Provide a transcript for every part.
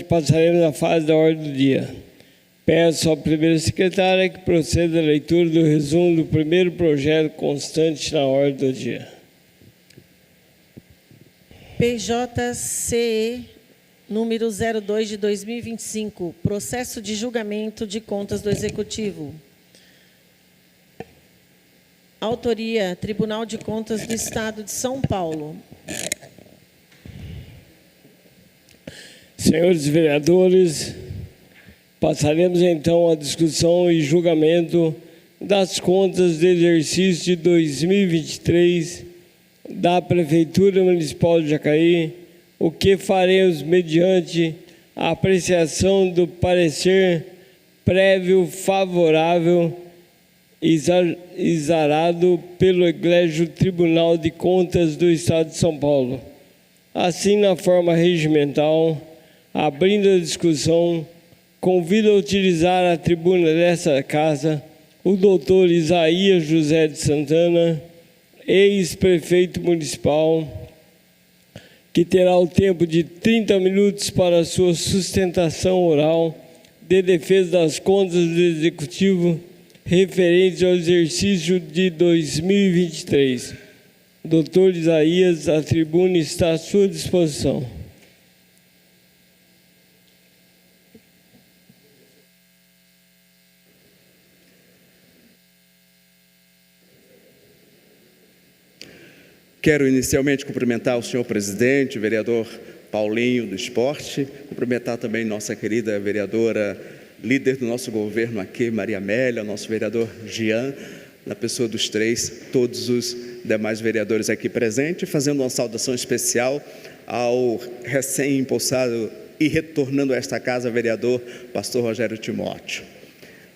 Passaremos à fase da ordem do dia. Peço à primeira secretária que proceda à leitura do resumo do primeiro projeto constante na ordem do dia. PJCE número 02 de 2025, processo de julgamento de contas do Executivo. Autoria, Tribunal de Contas do Estado de São Paulo. Senhores vereadores, passaremos então à discussão e julgamento das contas do exercício de 2023 da Prefeitura Municipal de Jacareí, o que faremos mediante a apreciação do parecer prévio favorável exarado pelo Eglégio Tribunal de Contas do Estado de São Paulo. Assim, na forma regimental, abrindo a discussão, convido a utilizar a tribuna desta casa o doutor Isaías José de Santana, ex-prefeito municipal, que terá o tempo de 30 minutos para sua sustentação oral de defesa das contas do Executivo referentes ao exercício de 2023. Doutor Isaías, a tribuna está à sua disposição. Quero inicialmente cumprimentar o senhor presidente, o vereador Paulinho do Esporte, cumprimentar também nossa querida vereadora, líder do nosso governo aqui, Maria Amélia, nosso vereador Jean, na pessoa dos três, todos os demais vereadores aqui presentes, fazendo uma saudação especial ao recém-impulsado e retornando a esta casa, vereador pastor Rogério Timóteo.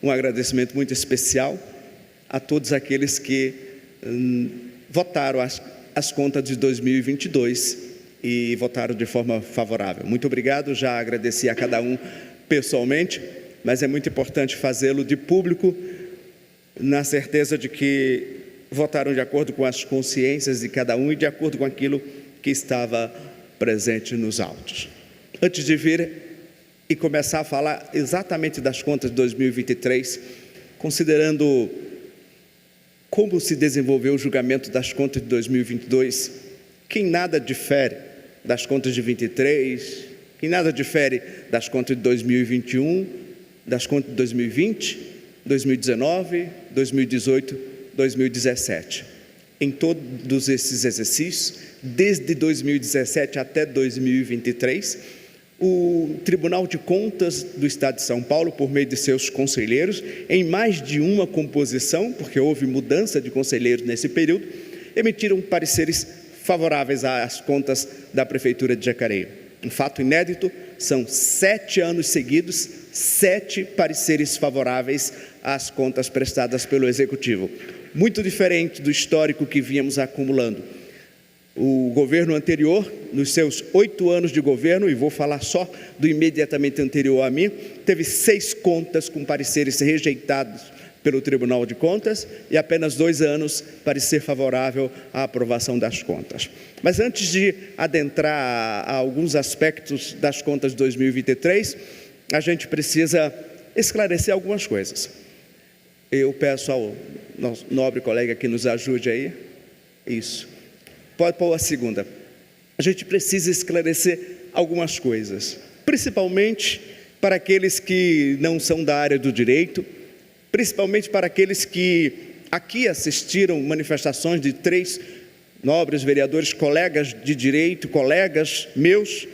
Um agradecimento muito especial a todos aqueles que votaram as contas de 2022 e votaram de forma favorável. Muito obrigado, já agradeci a cada um pessoalmente, mas é muito importante fazê-lo de público, na certeza de que votaram de acordo com as consciências de cada um e de acordo com aquilo que estava presente nos autos. Antes de vir e começar a falar exatamente das contas de 2023, considerando como se desenvolveu o julgamento das contas de 2022, que em nada difere das contas de 23, que em nada difere das contas de 2021, das contas de 2020, 2019, 2018, 2017. Em todos esses exercícios, desde 2017 até 2023, o Tribunal de Contas do Estado de São Paulo, por meio de seus conselheiros, em mais de uma composição, porque houve mudança de conselheiros nesse período, emitiram pareceres favoráveis às contas da Prefeitura de Jacareí. Um fato inédito, são 7 anos seguidos, 7 pareceres favoráveis às contas prestadas pelo Executivo. Muito diferente do histórico que vínhamos acumulando. O governo anterior, nos seus 8 anos de governo, e vou falar só do imediatamente anterior a mim, teve 6 contas com pareceres rejeitados pelo Tribunal de Contas e apenas 2 anos parecer favorável à aprovação das contas. Mas antes de adentrar a alguns aspectos das contas de 2023, a gente precisa esclarecer algumas coisas. Eu peço ao nosso nobre colega que nos ajude aí. Isso. Pode pôr a segunda. A gente precisa esclarecer algumas coisas, principalmente para aqueles que não são da área do direito, principalmente para aqueles que aqui assistiram manifestações de 3 nobres vereadores, colegas de direito, colegas meus,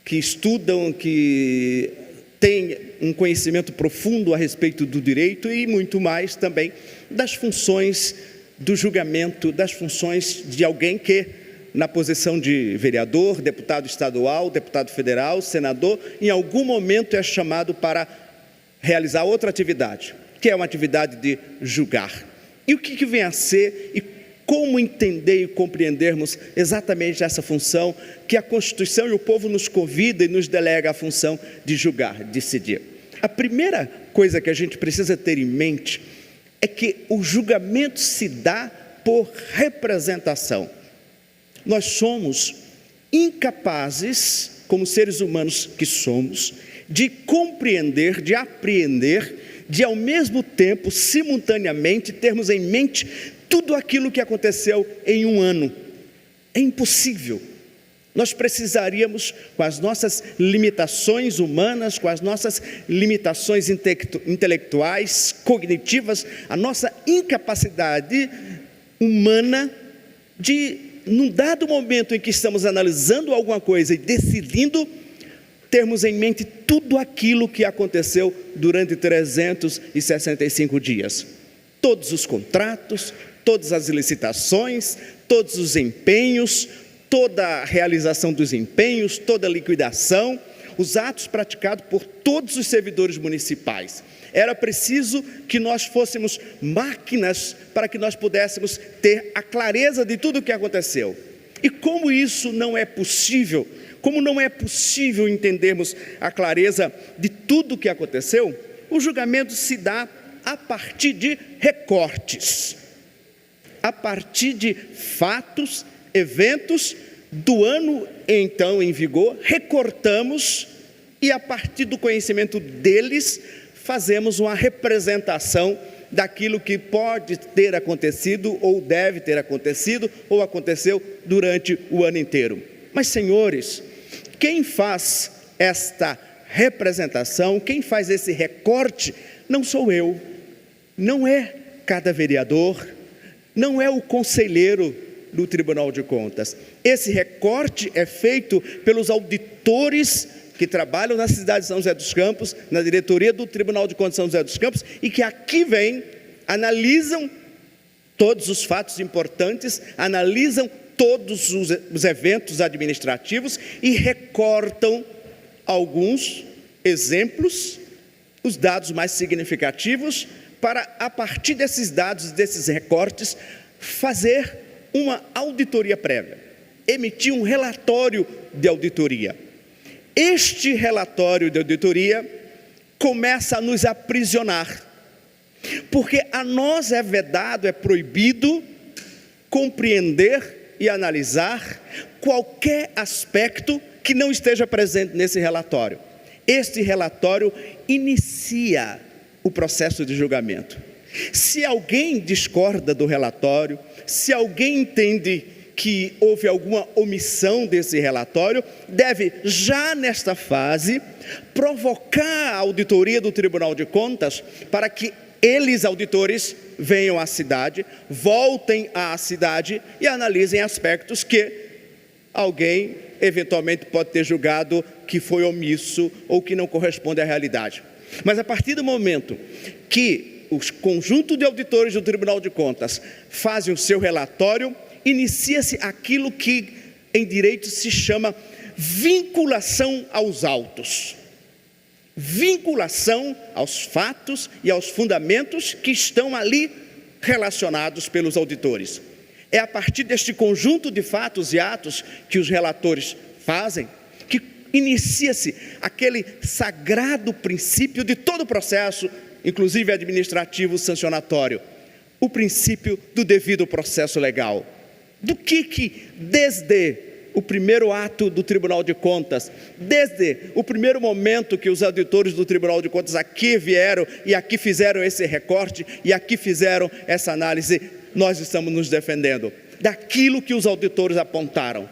que estudam, que têm um conhecimento profundo a respeito do direito e muito mais também das funções do julgamento, das funções de alguém que, na posição de vereador, deputado estadual, deputado federal, senador, em algum momento é chamado para realizar outra atividade, que é uma atividade de julgar. E o que vem a ser e como entender e compreendermos exatamente essa função que a Constituição e o povo nos convida e nos delega a função de julgar, decidir. A primeira coisa que a gente precisa ter em mente é que o julgamento se dá por representação. Nós somos incapazes como seres humanos que somos, de compreender, de apreender, de ao mesmo tempo, simultaneamente, termos em mente tudo aquilo que aconteceu em um ano. É impossível. Nós precisaríamos, com as nossas limitações humanas, com as nossas limitações intelectuais, cognitivas, a nossa incapacidade humana de, num dado momento em que estamos analisando alguma coisa e decidindo, termos em mente tudo aquilo que aconteceu durante 365 dias. Todos os contratos, todas as licitações, todos os empenhos, toda a realização dos empenhos, toda a liquidação, os atos praticados por todos os servidores municipais. Era preciso que nós fôssemos máquinas para que nós pudéssemos ter a clareza de tudo o que aconteceu. E como isso não é possível, como não é possível entendermos a clareza de tudo o que aconteceu, o julgamento se dá a partir de recortes, a partir de fatos, eventos do ano então em vigor, recortamos e a partir do conhecimento deles fazemos uma representação daquilo que pode ter acontecido ou deve ter acontecido ou aconteceu durante o ano inteiro. Mas, senhores, quem faz esta representação, quem faz esse recorte, não sou eu, não é cada vereador, não é o conselheiro do Tribunal de Contas. Esse recorte é feito pelos auditores que trabalham na cidade de São José dos Campos, na diretoria do Tribunal de Contas de São José dos Campos, e que aqui vêm, analisam todos os fatos importantes, analisam todos os eventos administrativos e recortam alguns exemplos, os dados mais significativos, para, a partir desses dados, desses recortes, fazer uma auditoria prévia, emitir um relatório de auditoria. Este relatório de auditoria começa a nos aprisionar, porque a nós é vedado, é proibido compreender e analisar qualquer aspecto que não esteja presente nesse relatório. Este relatório inicia o processo de julgamento. Se alguém discorda do relatório, se alguém entende que houve alguma omissão desse relatório, deve, já nesta fase, provocar a auditoria do Tribunal de Contas para que eles, auditores, venham à cidade, voltem à cidade e analisem aspectos que alguém eventualmente pode ter julgado que foi omisso ou que não corresponde à realidade. Mas a partir do momento que o conjunto de auditores do Tribunal de Contas fazem o seu relatório, inicia-se aquilo que em direito se chama vinculação aos autos. Vinculação aos fatos e aos fundamentos que estão ali relacionados pelos auditores. É a partir deste conjunto de fatos e atos que os relatores fazem que inicia-se aquele sagrado princípio de todo o processo, inclusive administrativo sancionatório, o princípio do devido processo legal. Do que desde o primeiro ato do Tribunal de Contas, desde o primeiro momento que os auditores do Tribunal de Contas aqui vieram e aqui fizeram esse recorte e aqui fizeram essa análise, nós estamos nos defendendo daquilo que os auditores apontaram,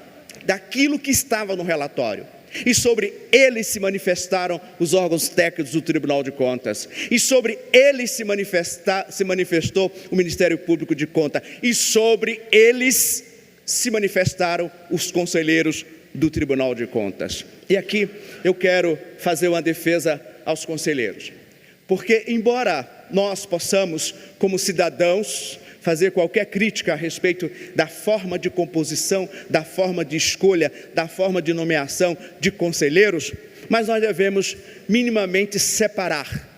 daquilo que estava no relatório. E sobre eles se manifestaram os órgãos técnicos do Tribunal de Contas, e sobre eles se manifestou o Ministério Público de Contas, e sobre eles se manifestaram os conselheiros do Tribunal de Contas. E aqui eu quero fazer uma defesa aos conselheiros, porque embora nós possamos, como cidadãos, fazer qualquer crítica a respeito da forma de composição, da forma de escolha, da forma de nomeação de conselheiros, mas nós devemos minimamente separar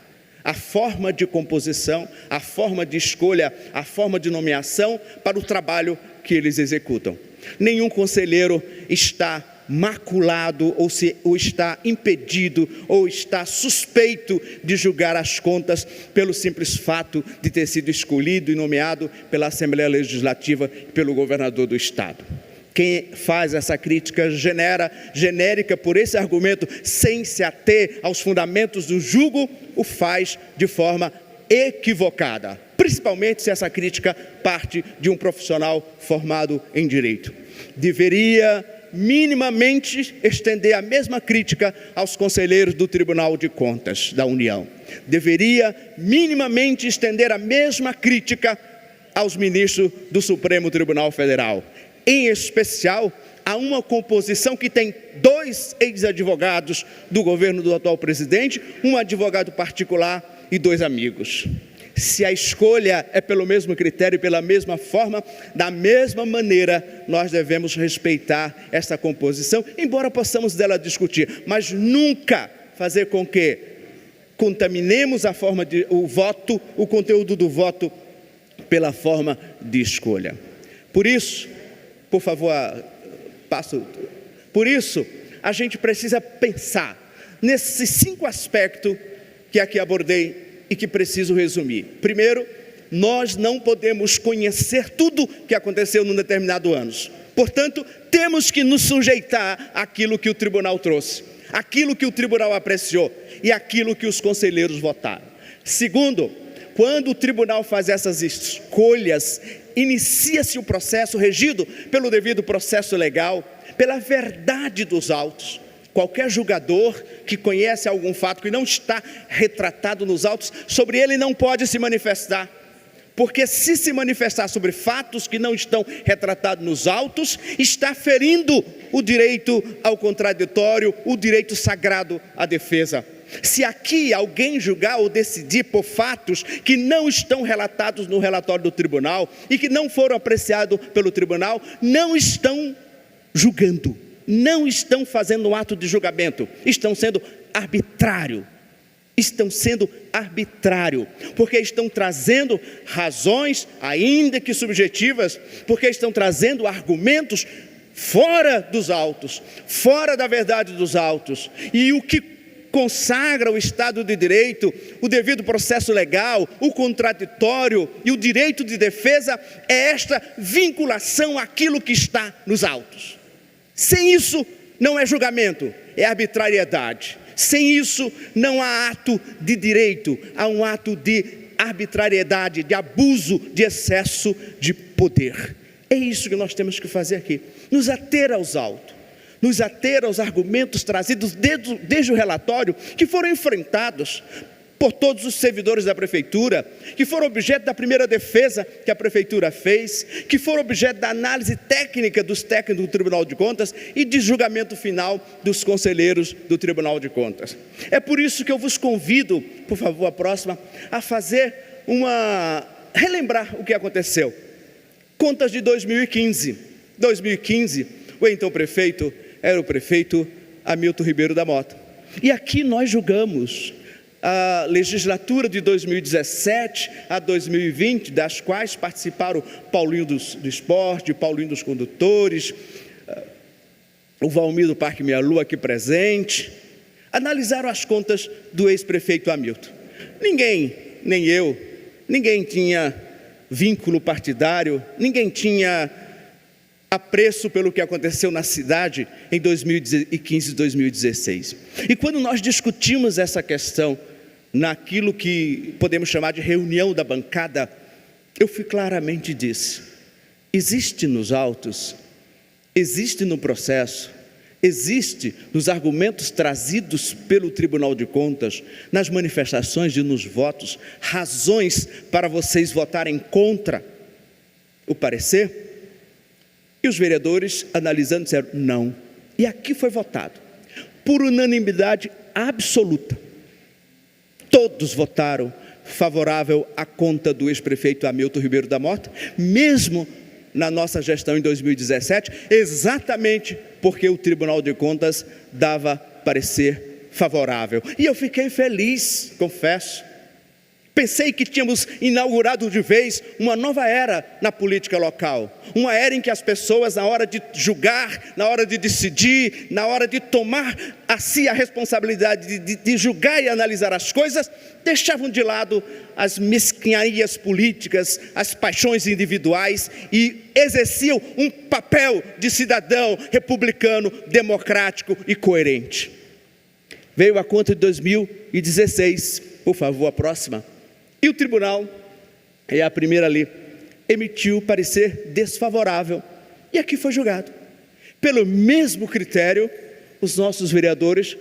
a forma de composição, a forma de escolha, a forma de nomeação para o trabalho que eles executam. Nenhum conselheiro está maculado ou está impedido ou está suspeito de julgar as contas pelo simples fato de ter sido escolhido e nomeado pela Assembleia Legislativa e pelo governador do Estado. Quem faz essa crítica genérica por esse argumento, sem se ater aos fundamentos do jugo, o faz de forma equivocada, principalmente se essa crítica parte de um profissional formado em direito. Deveria minimamente estender a mesma crítica aos conselheiros do Tribunal de Contas da União. Deveria minimamente estender a mesma crítica aos ministros do Supremo Tribunal Federal. Em especial, há uma composição que tem 2 ex-advogados do governo do atual presidente, um advogado particular e 2 amigos. Se a escolha é pelo mesmo critério e pela mesma forma, da mesma maneira, nós devemos respeitar essa composição, embora possamos dela discutir, mas nunca fazer com que contaminemos a forma o voto, o conteúdo do voto, pela forma de escolha. Por isso, por favor, por isso, a gente precisa pensar nesses 5 aspectos que aqui abordei e que preciso resumir. Primeiro, nós não podemos conhecer tudo que aconteceu num determinado ano. Portanto, temos que nos sujeitar àquilo que o tribunal trouxe, àquilo que o tribunal apreciou e àquilo que os conselheiros votaram. Segundo, quando o tribunal faz essas escolhas, inicia-se o processo regido pelo devido processo legal, pela verdade dos autos. Qualquer julgador que conhece algum fato que não está retratado nos autos, sobre ele não pode se manifestar. Porque se manifestar sobre fatos que não estão retratados nos autos, está ferindo o direito ao contraditório, o direito sagrado à defesa. Se aqui alguém julgar ou decidir por fatos que não estão relatados no relatório do tribunal e que não foram apreciados pelo tribunal, não estão julgando, não estão fazendo um ato de julgamento, estão sendo arbitrário. Estão sendo arbitrário, porque estão trazendo razões, ainda que subjetivas, porque estão trazendo argumentos fora dos autos, fora da verdade dos autos. E o que consagra o Estado de Direito, o devido processo legal, o contraditório e o direito de defesa é esta vinculação àquilo que está nos autos. Sem isso, não é julgamento, é arbitrariedade. Sem isso, não há ato de direito, há um ato de arbitrariedade, de abuso, de excesso de poder. É isso que nós temos que fazer aqui, nos ater aos autos, nos ater aos argumentos trazidos desde o relatório, que foram enfrentados por todos os servidores da prefeitura, que foram objeto da primeira defesa que a prefeitura fez, que foram objeto da análise técnica dos técnicos do Tribunal de Contas e de julgamento final dos conselheiros do Tribunal de Contas. É por isso que eu vos convido, por favor, a próxima, a fazer relembrar o que aconteceu. Contas de 2015. 2015, o então prefeito era o prefeito Hamilton Ribeiro da Mota. E aqui nós julgamos a legislatura de 2017 a 2020, das quais participaram Paulinho do Esporte, Paulinho dos Condutores, o Valmir do Parque Meia Lua aqui presente, analisaram as contas do ex-prefeito Hamilton. Ninguém, nem eu, ninguém tinha vínculo partidário, ninguém tinha apreço pelo que aconteceu na cidade em 2015 e 2016. E quando nós discutimos essa questão naquilo que podemos chamar de reunião da bancada, eu fui claramente disse: existe nos autos, existe no processo, existe nos argumentos trazidos pelo Tribunal de Contas, nas manifestações e nos votos, razões para vocês votarem contra o parecer? E os vereadores, analisando, disseram não. E aqui foi votado, por unanimidade absoluta. Todos votaram favorável à conta do ex-prefeito Hamilton Ribeiro da Mota, mesmo na nossa gestão em 2017, exatamente porque o Tribunal de Contas dava parecer favorável. E eu fiquei feliz, confesso, Pensei que tínhamos inaugurado de vez uma nova era na política local. Uma era em que as pessoas, na hora de julgar, na hora de decidir, na hora de tomar a si a responsabilidade de julgar e analisar as coisas, deixavam de lado as mesquinharias políticas, as paixões individuais e exerciam um papel de cidadão republicano, democrático e coerente. Veio a conta de 2016, por favor, a próxima. E o tribunal, é a primeira ali, emitiu parecer desfavorável. E aqui foi julgado. Pelo mesmo critério, os nossos vereadores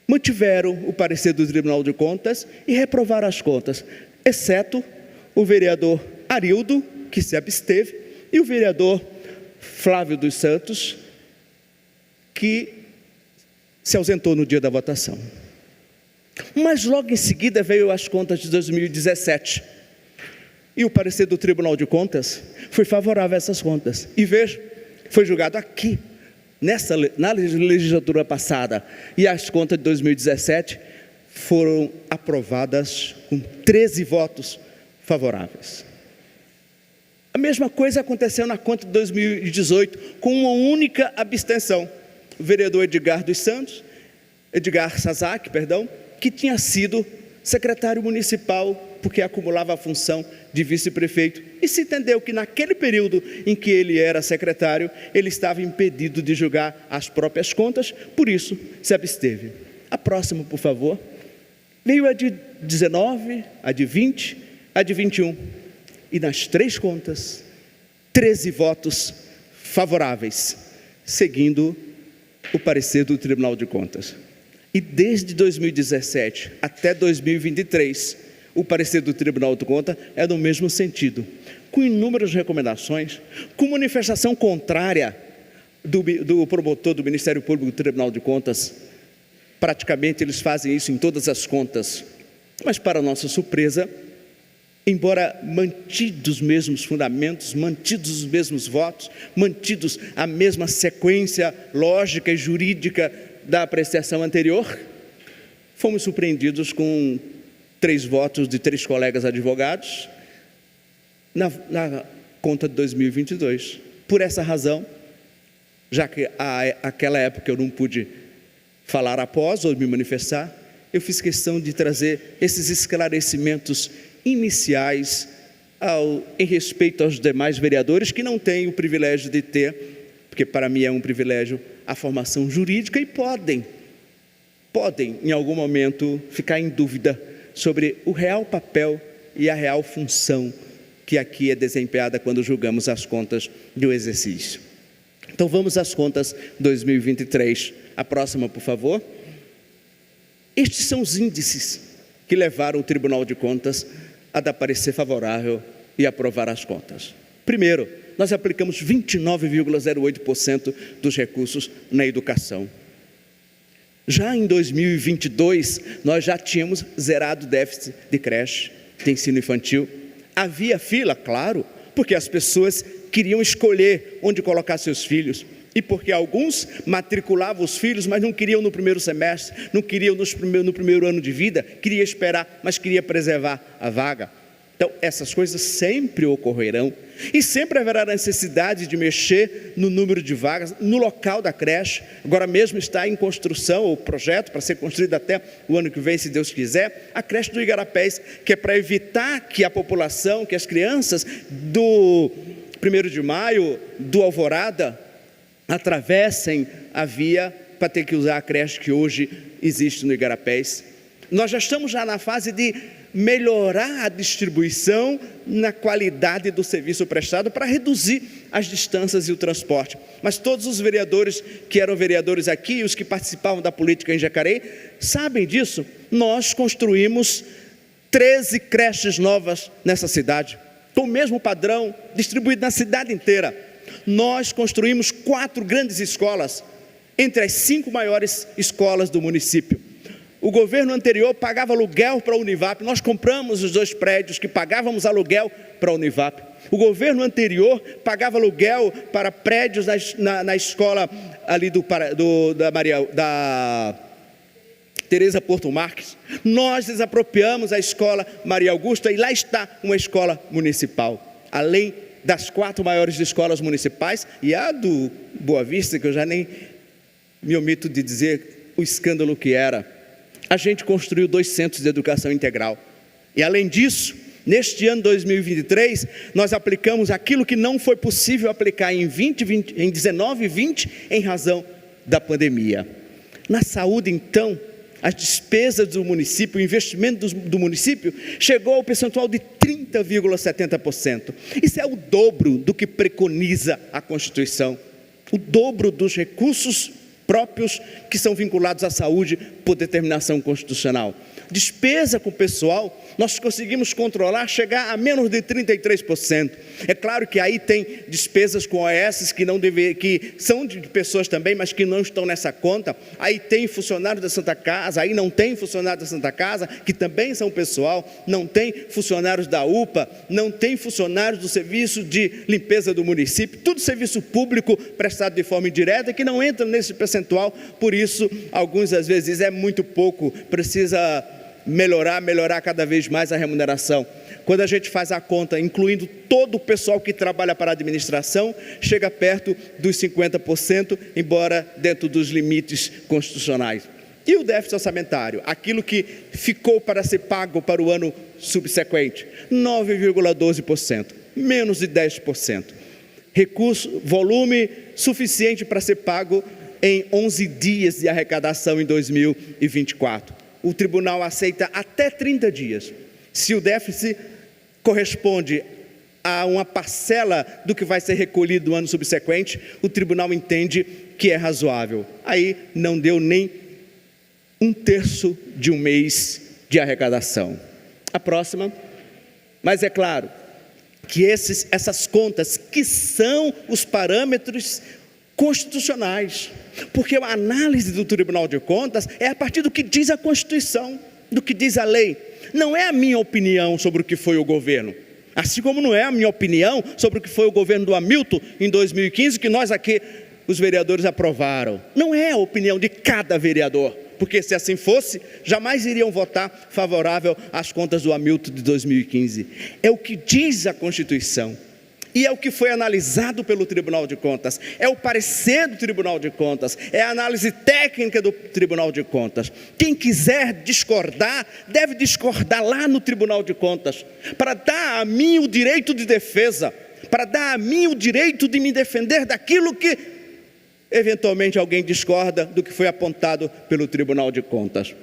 mantiveram o parecer do Tribunal de Contas e reprovaram as contas, exceto o vereador Arildo, que se absteve, e o vereador Flávio dos Santos, que se ausentou no dia da votação. Mas logo em seguida veio as contas de 2017. E o parecer do Tribunal de Contas foi favorável a essas contas. E veja, foi julgado aqui, na legislatura passada. E as contas de 2017 foram aprovadas com 13 votos favoráveis. A mesma coisa aconteceu na conta de 2018, com uma única abstenção. O vereador Edgar Sazak, que tinha sido secretário municipal, porque acumulava a função de vice-prefeito, e se entendeu que naquele período em que ele era secretário, ele estava impedido de julgar as próprias contas, por isso se absteve. A próxima, por favor. Veio a de 19, a de 20, a de 21, e nas três contas, 13 votos favoráveis, seguindo o parecer do Tribunal de Contas. E desde 2017 até 2023, o parecer do Tribunal de Contas é no mesmo sentido, com inúmeras recomendações, com manifestação contrária do promotor do Ministério Público do Tribunal de Contas. Praticamente eles fazem isso em todas as contas, mas para nossa surpresa, embora mantidos os mesmos fundamentos, mantidos os mesmos votos, mantidos a mesma sequência lógica e jurídica da apreciação anterior, fomos surpreendidos com 3 votos de 3 colegas advogados na conta de 2022. Por essa razão, já que aquela época eu não pude falar após ou me manifestar, eu fiz questão de trazer esses esclarecimentos iniciais em respeito aos demais vereadores que não têm o privilégio de ter, porque para mim é um privilégio, a formação jurídica e podem em algum momento ficar em dúvida sobre o real papel e a real função que aqui é desempenhada quando julgamos as contas do exercício. Então vamos às contas 2023. A próxima, por favor. Estes são os índices que levaram o Tribunal de Contas a dar parecer favorável e aprovar as contas. Primeiro, nós aplicamos 29,08% dos recursos na educação. Já em 2022, nós já tínhamos zerado o déficit de creche, de ensino infantil. Havia fila, claro, porque as pessoas queriam escolher onde colocar seus filhos. E porque alguns matriculavam os filhos, mas não queriam no primeiro semestre, não queriam no primeiro ano de vida, queria esperar, mas queria preservar a vaga. Então, essas coisas sempre ocorrerão e sempre haverá necessidade de mexer no número de vagas, no local da creche. Agora mesmo está em construção o projeto para ser construído até o ano que vem, se Deus quiser, a creche do Igarapés, que é para evitar que a população, que as crianças do 1º de maio, do Alvorada, atravessem a via para ter que usar a creche que hoje existe no Igarapés. Nós já estamos na fase de melhorar a distribuição na qualidade do serviço prestado para reduzir as distâncias e o transporte. Mas todos os vereadores que eram vereadores aqui, os que participavam da política em Jacareí, sabem disso. Nós construímos 13 creches novas nessa cidade, com o mesmo padrão, distribuído na cidade inteira. Nós construímos 4 grandes escolas, entre as 5 maiores escolas do município. O governo anterior pagava aluguel para a Univap, nós compramos os 2 prédios que pagávamos aluguel para a Univap. O governo anterior pagava aluguel para prédios na escola ali da Teresa Porto Marques, nós desapropriamos a escola Maria Augusta e lá está uma escola municipal, além das 4 maiores escolas municipais e a do Boa Vista, que eu já nem me omito de dizer o escândalo que era. A gente construiu 2 centros de educação integral e além disso, neste ano 2023, nós aplicamos aquilo que não foi possível aplicar em 19 e 20 em razão da pandemia. Na saúde, então, as despesas do município, o investimento do município chegou ao percentual de 30,70%. Isso é o dobro do que preconiza a Constituição, o dobro dos recursos próprios que são vinculados à saúde por determinação constitucional. Despesa com o pessoal, nós conseguimos controlar, chegar a menos de 33%. É claro que aí tem despesas com OS que são de pessoas também, mas que não estão nessa conta. Aí tem funcionários da Santa Casa, aí não tem funcionários da Santa Casa, que também são pessoal, não tem funcionários da UPA, não tem funcionários do serviço de limpeza do município, tudo serviço público prestado de forma indireta, que não entra nesse percentual, por isso, alguns às vezes dizem, é muito pouco, precisa melhorar cada vez mais a remuneração. Quando a gente faz a conta, incluindo todo o pessoal que trabalha para a administração, chega perto dos 50%, embora dentro dos limites constitucionais. E o déficit orçamentário, aquilo que ficou para ser pago para o ano subsequente, 9,12%, menos de 10%. Recurso, volume suficiente para ser pago em 11 dias de arrecadação em 2024. O tribunal aceita até 30 dias. Se o déficit corresponde a uma parcela do que vai ser recolhido no ano subsequente, o tribunal entende que é razoável. Aí não deu nem 1/3 de um mês de arrecadação. A próxima. Mas é claro que essas contas que são os parâmetros constitucionais, porque a análise do Tribunal de Contas é a partir do que diz a Constituição, do que diz a lei. Não é a minha opinião sobre o que foi o governo, assim como não é a minha opinião sobre o que foi o governo do Hamilton em 2015, que nós aqui, os vereadores, aprovaram. Não é a opinião de cada vereador, porque se assim fosse, jamais iriam votar favorável às contas do Hamilton de 2015. É o que diz a Constituição. E é o que foi analisado pelo Tribunal de Contas, é o parecer do Tribunal de Contas, é a análise técnica do Tribunal de Contas. Quem quiser discordar, deve discordar lá no Tribunal de Contas, para dar a mim o direito de defesa, para dar a mim o direito de me defender daquilo que, eventualmente, alguém discorda do que foi apontado pelo Tribunal de Contas.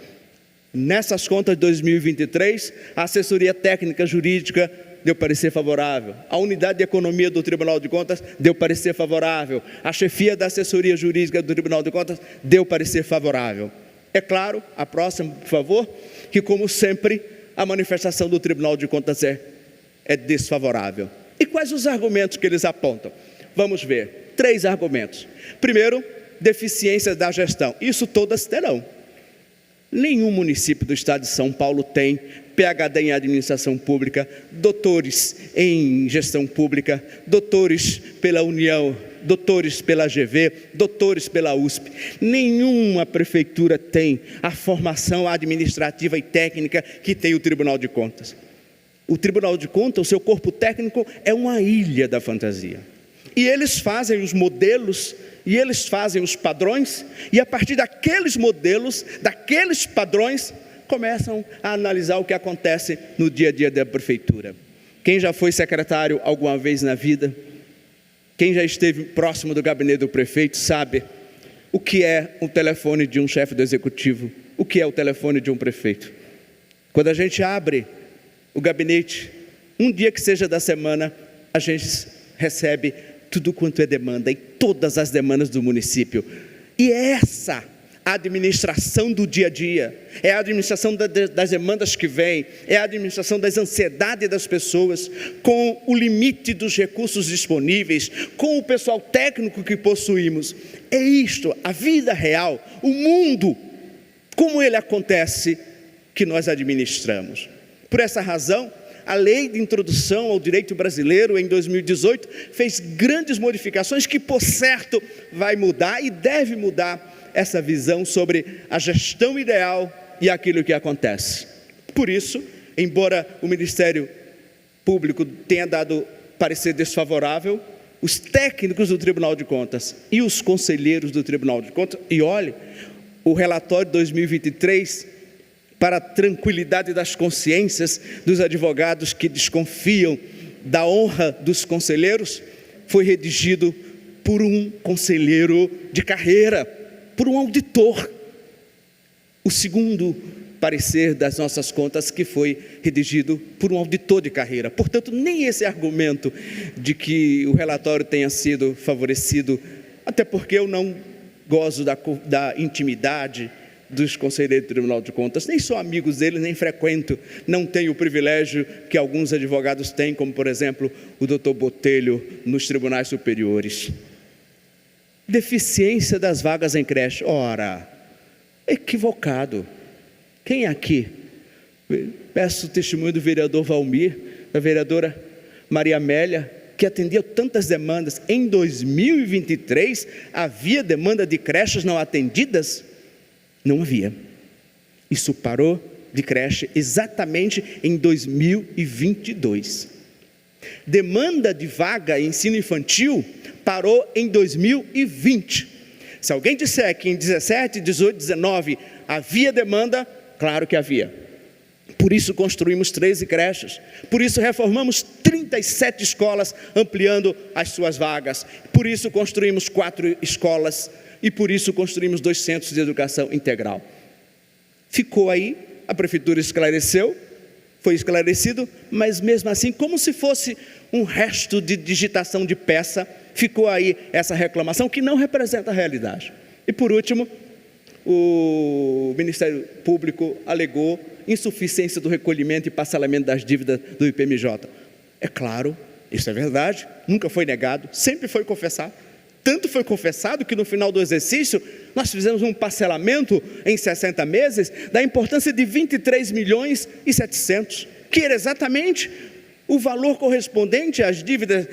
Nessas contas de 2023, a assessoria técnica jurídica deu parecer favorável, a unidade de economia do Tribunal de Contas deu parecer favorável, a chefia da assessoria jurídica do Tribunal de Contas deu parecer favorável. É claro, a próxima, por favor, que como sempre, a manifestação do Tribunal de Contas é desfavorável. E quais os argumentos que eles apontam? Vamos ver, 3 argumentos. Primeiro, deficiências da gestão, isso todas terão. Nenhum município do estado de São Paulo tem PhD em administração pública, doutores em gestão pública, doutores pela União, doutores pela GV, doutores pela USP. Nenhuma prefeitura tem a formação administrativa e técnica que tem o Tribunal de Contas. O Tribunal de Contas, o seu corpo técnico, é uma ilha da fantasia. E eles fazem os modelos, e eles fazem os padrões, e a partir daqueles modelos, daqueles padrões, começam a analisar o que acontece no dia a dia da prefeitura. Quem já foi secretário alguma vez na vida, quem já esteve próximo do gabinete do prefeito, sabe o que é o telefone de um chefe do executivo, o que é o telefone de um prefeito. Quando a gente abre o gabinete, um dia que seja da semana, a gente recebe tudo quanto é demanda, e todas as demandas do município. E é essa a administração do dia a dia, é a administração das demandas que vêm, é a administração das ansiedades das pessoas, com o limite dos recursos disponíveis, com o pessoal técnico que possuímos. É isto, a vida real, o mundo, como ele acontece, que nós administramos. Por essa razão, a lei de introdução ao direito brasileiro, em 2018, fez grandes modificações que, por certo, vai mudar e deve mudar essa visão sobre a gestão ideal e aquilo que acontece. Por isso, embora o Ministério Público tenha dado parecer desfavorável, os técnicos do Tribunal de Contas e os conselheiros do Tribunal de Contas, e olhe, o relatório de 2023, para a tranquilidade das consciências dos advogados que desconfiam da honra dos conselheiros, foi redigido por um conselheiro de carreira, por um auditor. O segundo parecer das nossas contas que foi redigido por um auditor de carreira. Portanto, nem esse argumento de que o relatório tenha sido favorecido, até porque eu não gozo da intimidade dos conselheiros do Tribunal de Contas, nem sou amigos deles, nem frequento, não tenho o privilégio que alguns advogados têm, como por exemplo o doutor Botelho nos tribunais superiores. Deficiência das vagas em creche, ora, equivocado. Quem aqui? Peço o testemunho do vereador Valmir, da vereadora Maria Amélia, que atendia tantas demandas. Em 2023, havia demanda de creches não atendidas? Não havia. Isso parou de creche exatamente em 2022. Demanda de vaga em ensino infantil parou em 2020. Se alguém disser que em 17, 18, 19 havia demanda, claro que havia. Por isso construímos 13 creches, por isso reformamos 37 escolas, ampliando as suas vagas, por isso construímos 4 escolas e por isso construímos 2 centros de educação integral. Ficou aí, a prefeitura esclareceu, foi esclarecido, mas mesmo assim, como se fosse um resto de digitação de peça, ficou aí essa reclamação que não representa a realidade. E por último, o Ministério Público alegou insuficiência do recolhimento e parcelamento das dívidas do IPMJ. É claro, isso é verdade, nunca foi negado, sempre foi confessado. Tanto foi confessado que no final do exercício nós fizemos um parcelamento em 60 meses da importância de 23 milhões e 700, que era exatamente o valor correspondente às dívidas,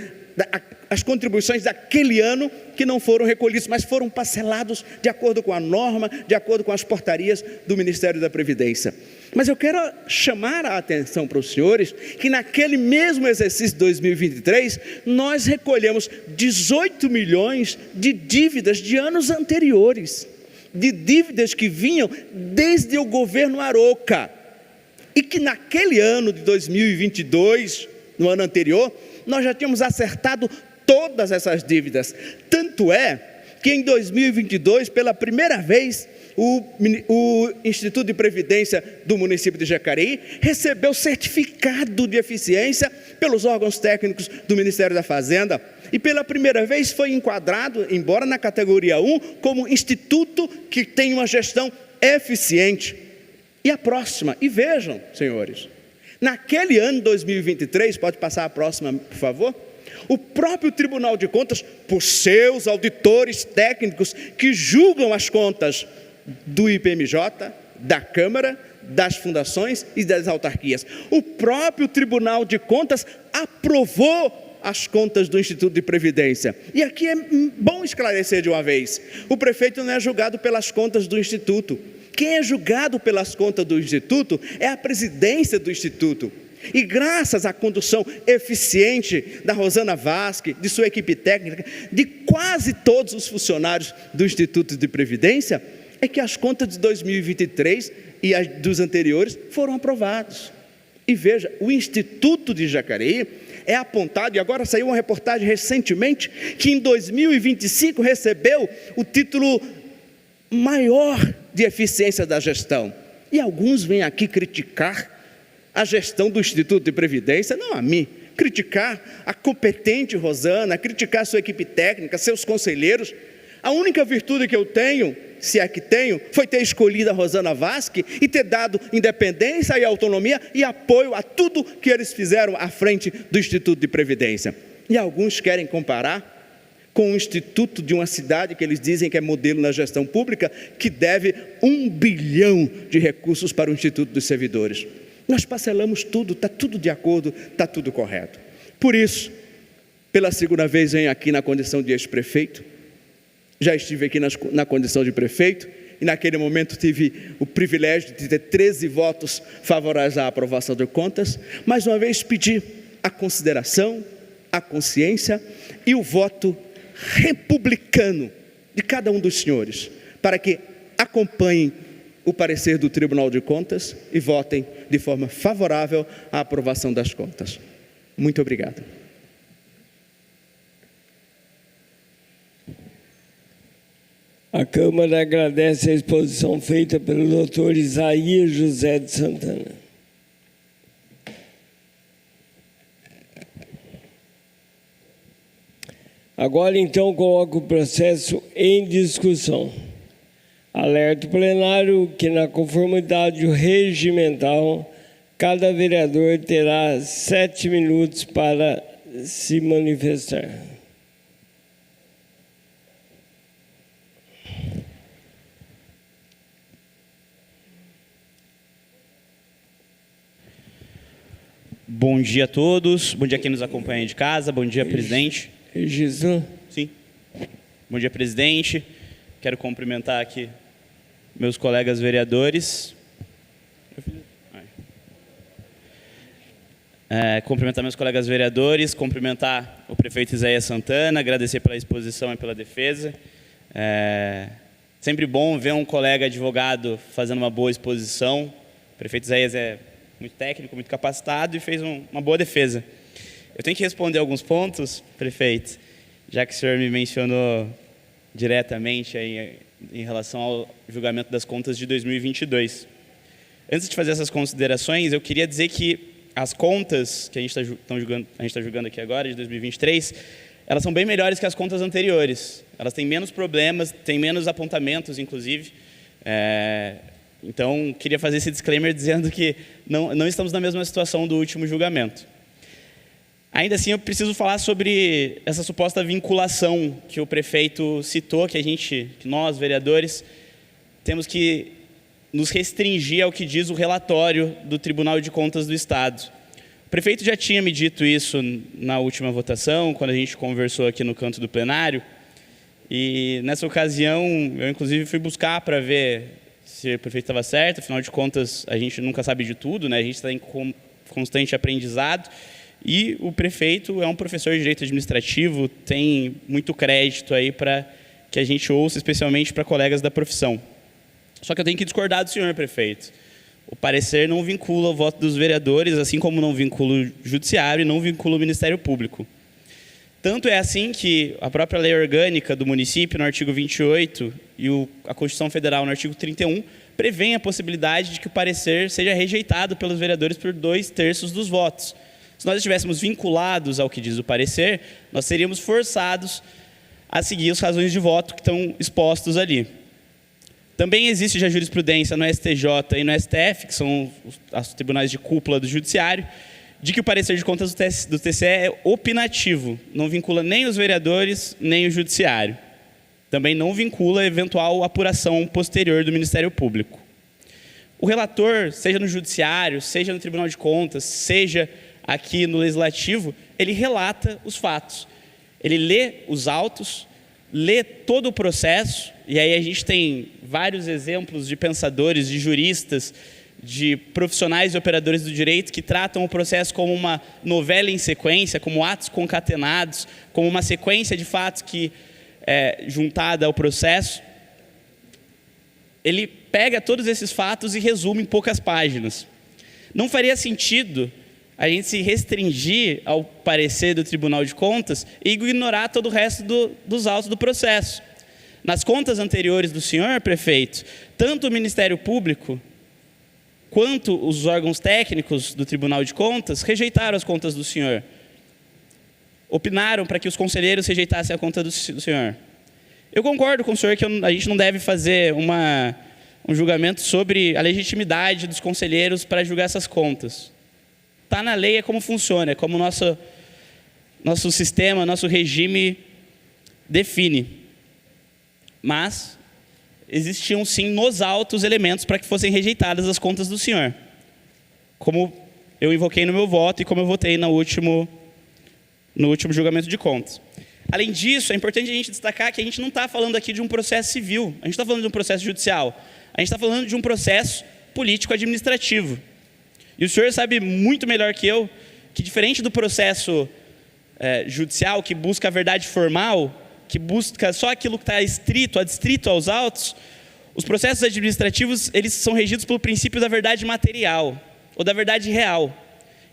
as contribuições daquele ano que não foram recolhidos, mas foram parcelados de acordo com a norma, de acordo com as portarias do Ministério da Previdência. Mas eu quero chamar a atenção para os senhores que naquele mesmo exercício de 2023, nós recolhemos 18 milhões de dívidas de anos anteriores, de dívidas que vinham desde o governo Aroca, e que naquele ano de 2022, no ano anterior, nós já tínhamos acertado todas essas dívidas. Tanto é que em 2022, pela primeira vez, o Instituto de Previdência do município de Jacareí recebeu certificado de eficiência pelos órgãos técnicos do Ministério da Fazenda e pela primeira vez foi enquadrado, embora na categoria 1, como instituto que tem uma gestão eficiente. E a próxima, e vejam, senhores, naquele ano 2023, pode passar a próxima, por favor? O próprio Tribunal de Contas, por seus auditores técnicos que julgam as contas do IPMJ, da Câmara, das fundações e das autarquias, o próprio Tribunal de Contas aprovou as contas do Instituto de Previdência. E aqui é bom esclarecer de uma vez, o prefeito não é julgado pelas contas do Instituto. Quem é julgado pelas contas do Instituto é a presidência do Instituto. E graças à condução eficiente da Rosana Vasque, de sua equipe técnica, de quase todos os funcionários do Instituto de Previdência, é que as contas de 2023 e as dos anteriores foram aprovadas. E veja, o Instituto de Jacareí é apontado, e agora saiu uma reportagem recentemente, que em 2025 recebeu o título maior de eficiência da gestão. E alguns vêm aqui criticar a gestão do Instituto de Previdência, não a mim, criticar a competente Rosana, criticar a sua equipe técnica, seus conselheiros. A única virtude que eu tenho, se é que tenho, foi ter escolhido a Rosana Vasque e ter dado independência e autonomia e apoio a tudo que eles fizeram à frente do Instituto de Previdência. E alguns querem comparar com o instituto de uma cidade que eles dizem que é modelo na gestão pública, que deve 1 bilhão de recursos para o Instituto dos Servidores. Nós parcelamos tudo, está tudo de acordo, está tudo correto. Por isso, pela segunda vez venho aqui na condição de ex-prefeito, Já estive aqui na condição de prefeito e naquele momento tive o privilégio de ter 13 votos favoráveis à aprovação de contas. Mais uma vez pedi a consideração, a consciência e o voto republicano de cada um dos senhores, para que acompanhem o parecer do Tribunal de Contas e votem de forma favorável à aprovação das contas. Muito obrigado. A Câmara agradece a exposição feita pelo Dr. Isaías José de Santana. Agora, então, coloco o processo em discussão. Alerta o plenário que, na conformidade regimental, cada vereador terá 7 minutos para se manifestar. Bom dia a todos, bom dia a quem nos acompanha de casa, bom dia, presidente. Registro? Sim. Bom dia, presidente. Quero cumprimentar aqui meus colegas vereadores. Cumprimentar meus colegas vereadores, cumprimentar o prefeito Isaías Santana, agradecer pela exposição e pela defesa. Sempre bom ver um colega advogado fazendo uma boa exposição. O prefeito Isaías é muito técnico, muito capacitado e fez uma boa defesa. Eu tenho que responder alguns pontos, prefeito, já que o senhor me mencionou diretamente aí em relação ao julgamento das contas de 2022. Antes de fazer essas considerações, eu queria dizer que as contas que a gente está julgando aqui agora, de 2023, elas são bem melhores que as contas anteriores. Elas têm menos problemas, têm menos apontamentos, inclusive. Então, queria fazer esse disclaimer dizendo que não estamos na mesma situação do último julgamento. Ainda assim, eu preciso falar sobre essa suposta vinculação que o prefeito citou, que nós, vereadores, temos que nos restringir ao que diz o relatório do Tribunal de Contas do Estado. O prefeito já tinha me dito isso na última votação, quando a gente conversou aqui no canto do plenário, e nessa ocasião eu inclusive fui buscar para ver se o prefeito estava certo. Afinal de contas, a gente nunca sabe de tudo, né? A gente está em constante aprendizado. E o prefeito é um professor de direito administrativo, tem muito crédito aí para que a gente ouça, especialmente para colegas da profissão. Só que eu tenho que discordar do senhor prefeito. O parecer não vincula o voto dos vereadores, assim como não vincula o judiciário e não vincula o Ministério Público. Tanto é assim que a própria lei orgânica do município, no artigo 28, e a Constituição Federal, no artigo 31, prevêem a possibilidade de que o parecer seja rejeitado pelos vereadores por 2/3 dos votos. Se nós estivéssemos vinculados ao que diz o parecer, nós seríamos forçados a seguir as razões de voto que estão expostos ali. Também existe já jurisprudência no STJ e no STF, que são os tribunais de cúpula do judiciário, de que o parecer de contas do TCE é opinativo, não vincula nem os vereadores, nem o judiciário. Também não vincula a eventual apuração posterior do Ministério Público. O relator, seja no judiciário, seja no Tribunal de Contas, seja aqui no Legislativo, ele relata os fatos. Ele lê os autos, lê todo o processo, e aí a gente tem vários exemplos de pensadores, de juristas, de profissionais e operadores do direito que tratam o processo como uma novela em sequência, como atos concatenados, como uma sequência de fatos que é juntada ao processo. Ele pega todos esses fatos e resume em poucas páginas. Não faria sentido a gente se restringir ao parecer do Tribunal de Contas e ignorar todo o resto dos autos do processo. Nas contas anteriores do senhor prefeito, tanto o Ministério Público quanto os órgãos técnicos do Tribunal de Contas rejeitaram as contas do senhor. Opinaram para que os conselheiros rejeitassem a conta do senhor. Eu concordo com o senhor que a gente não deve fazer um julgamento sobre a legitimidade dos conselheiros para julgar essas contas. Está na lei, é como funciona, é como o nosso sistema, nosso regime define. Mas existiam sim nos autos elementos para que fossem rejeitadas as contas do senhor. Como eu invoquei no meu voto e como eu votei no último julgamento de contas. Além disso, é importante a gente destacar que a gente não está falando aqui de um processo civil, a gente está falando de um processo judicial, a gente está falando de um processo político-administrativo. E o senhor sabe muito melhor que eu que, diferente do processo judicial, que busca a verdade formal, que busca só aquilo que está adstrito aos autos, os processos administrativos, eles são regidos pelo princípio da verdade material, ou da verdade real.